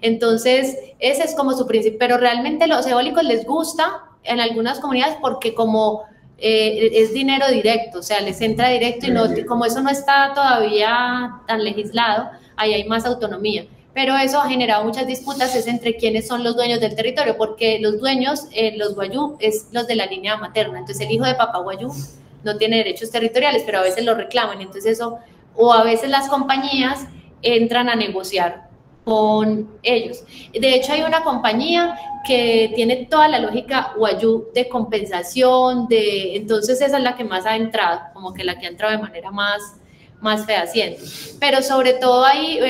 Entonces, ese es como su principio, pero realmente los eólicos les gusta en algunas comunidades porque como es dinero directo, o sea, les entra directo, y no, como eso no está todavía tan legislado, ahí hay más autonomía. Pero eso ha generado muchas disputas, es entre quiénes son los dueños del territorio, porque los dueños, los guayú, es los de la línea materna. Entonces el hijo de papá guayú no tiene derechos territoriales, pero a veces lo reclaman. Entonces eso, o a veces las compañías entran a negociar con ellos. De hecho hay una compañía que tiene toda la lógica guayú de compensación, entonces esa es la que más ha entrado, como que la que ha entrado de manera más fehaciente. Pero sobre todo ahí,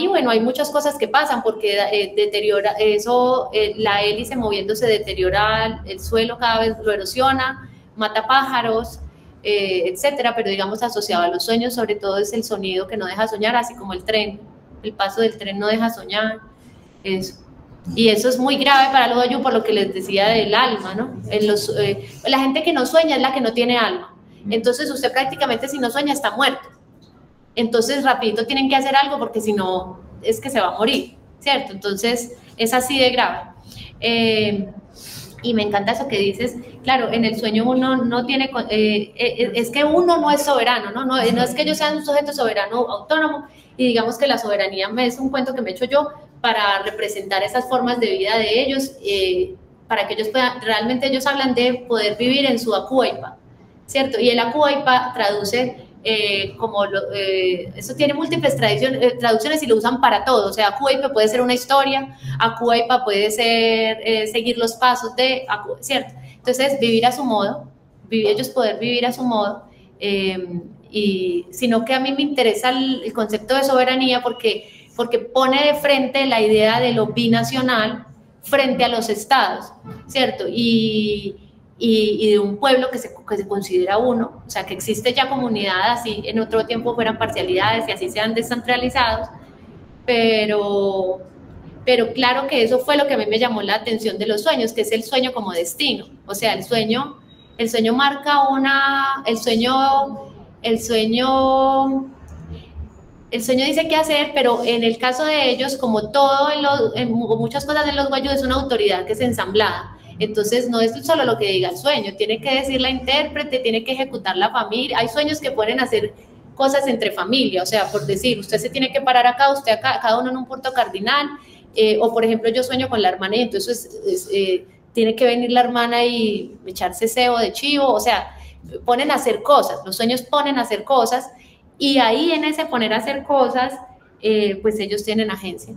bueno, hay muchas cosas que pasan, porque deteriora eso, la hélice moviéndose deteriora el suelo, cada vez lo erosiona, mata pájaros, etcétera, pero digamos asociado a los sueños, sobre todo es el sonido que no deja soñar, así como el tren, el paso del tren no deja soñar, eso. Y eso es muy grave para los guayú, por lo que les decía del alma, ¿no? La gente que no sueña es la que no tiene alma, entonces usted prácticamente si no sueña está muerto. Entonces rapidito tienen que hacer algo, porque si no es que se va a morir, ¿cierto? Entonces es así de grave. Y me encanta eso que dices, claro, en el sueño uno no tiene, es que uno no es soberano, no es que yo sea un sujeto soberano autónomo, y digamos que la soberanía es un cuento que me he hecho yo para representar esas formas de vida de ellos, para que ellos puedan, realmente ellos hablan de poder vivir en su acuaipa, ¿cierto? Y el acuaipa traduce eso tiene múltiples traducciones y lo usan para todo, o sea, acuaipa puede ser una historia, acuaipa puede ser seguir los pasos ¿cierto? Entonces, vivir a su modo, ellos poder vivir a su modo, y sino que a mí me interesa el concepto de soberanía porque pone de frente la idea de lo binacional frente a los estados, ¿cierto? Y de un pueblo que se considera uno, o sea, que existe ya comunidad, así en otro tiempo fueran parcialidades y así sean descentralizados, pero claro que eso fue lo que a mí me llamó la atención de los sueños, que es el sueño como destino, o sea, el sueño marca el sueño dice qué hacer, pero en el caso de ellos, como todo muchas cosas en los guayú, es una autoridad que es ensamblada. Entonces no es solo lo que diga el sueño, tiene que decir la intérprete, tiene que ejecutar la familia. Hay sueños que pueden hacer cosas entre familia, o sea, por decir, usted se tiene que parar acá, usted acá, cada uno en un punto cardinal, o por ejemplo yo sueño con la hermana y entonces tiene que venir la hermana y echarse cebo de chivo, o sea, ponen a hacer cosas, los sueños ponen a hacer cosas, y ahí en ese poner a hacer cosas, pues ellos tienen agencia.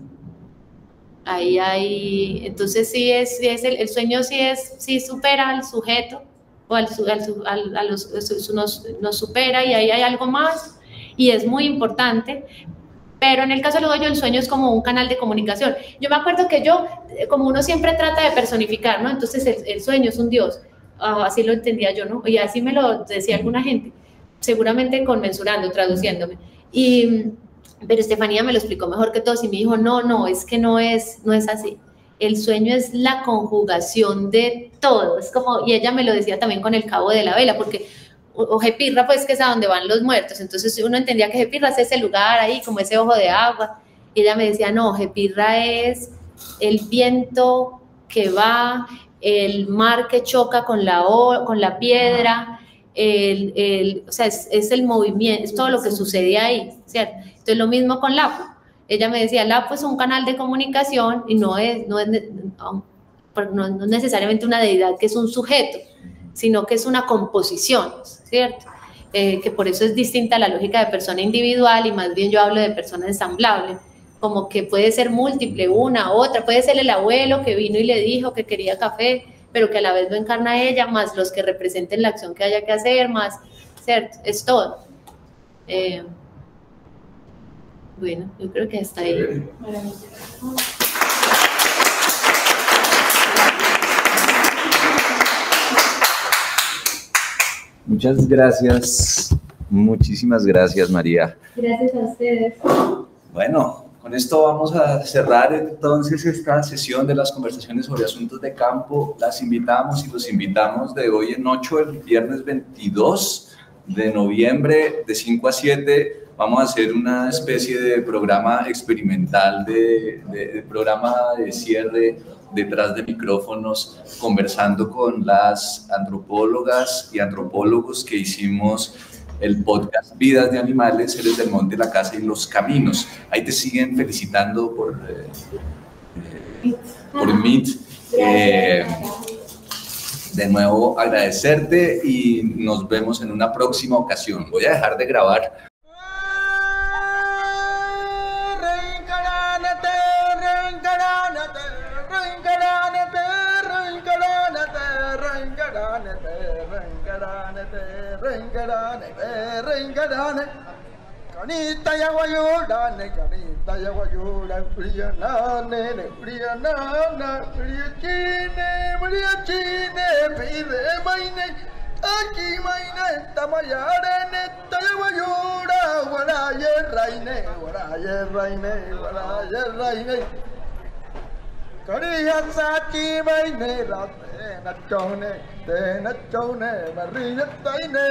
Ahí hay, entonces sí es el sueño sí supera al sujeto, o nos supera, y ahí hay algo más, y es muy importante. Pero en el caso de yo, el sueño es como un canal de comunicación. Yo me acuerdo que como uno siempre trata de personificar, ¿no? Entonces el sueño es un Dios, así lo entendía yo, ¿no? Y así me lo decía alguna gente, seguramente conmensurando, traduciéndome. Pero Estefanía me lo explicó mejor que todos y me dijo, no, es que no es así. El sueño es la conjugación de todo, es como, y ella me lo decía también con el cabo de la vela, porque Ojepirra, pues que es a donde van los muertos, entonces uno entendía que Ojepirra es ese lugar ahí, como ese ojo de agua, y ella me decía, no, Ojepirra es el viento que va, el mar que choca con la piedra, o sea, es el movimiento, es todo lo que sucede ahí, ¿cierto? Entonces lo mismo con Lapo. Ella me decía, Lapo es un canal de comunicación y no es necesariamente una deidad que es un sujeto, sino que es una composición, ¿cierto? Que por eso es distinta a la lógica de persona individual y más bien yo hablo de persona ensamblable, como que puede ser múltiple, una, otra, puede ser el abuelo que vino y le dijo que quería café, pero que a la vez lo encarna ella, más los que representen la acción que haya que hacer, más, ¿cierto? Es todo. Bueno, yo creo que hasta ahí. Muchas gracias, muchísimas gracias, María. Gracias a ustedes. Bueno, con esto vamos a cerrar entonces esta sesión de las conversaciones sobre asuntos de campo. Las invitamos y los invitamos de hoy en 8, el viernes 22 de noviembre, de 5 a 7. Vamos a hacer una especie de programa experimental, de programa de cierre detrás de micrófonos, conversando con las antropólogas y antropólogos que hicimos el podcast Vidas de Animales, Seres del Monte, la Casa y los Caminos. Ahí te siguen felicitando por Meet. De nuevo agradecerte y nos vemos en una próxima ocasión. Voy a dejar de grabar. Canita y aguayudane, canita y aguayudane, priyanane, priyanana, priachine, pide maine, aquí maine, tamayarene, tayaguayura, guaraye raine, Kariya sachi maine rate nachone, te nachone, mariyataine,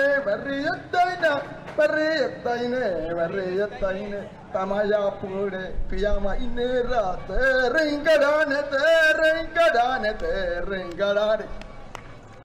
tamaya pure, piyama ine rate, ringadane.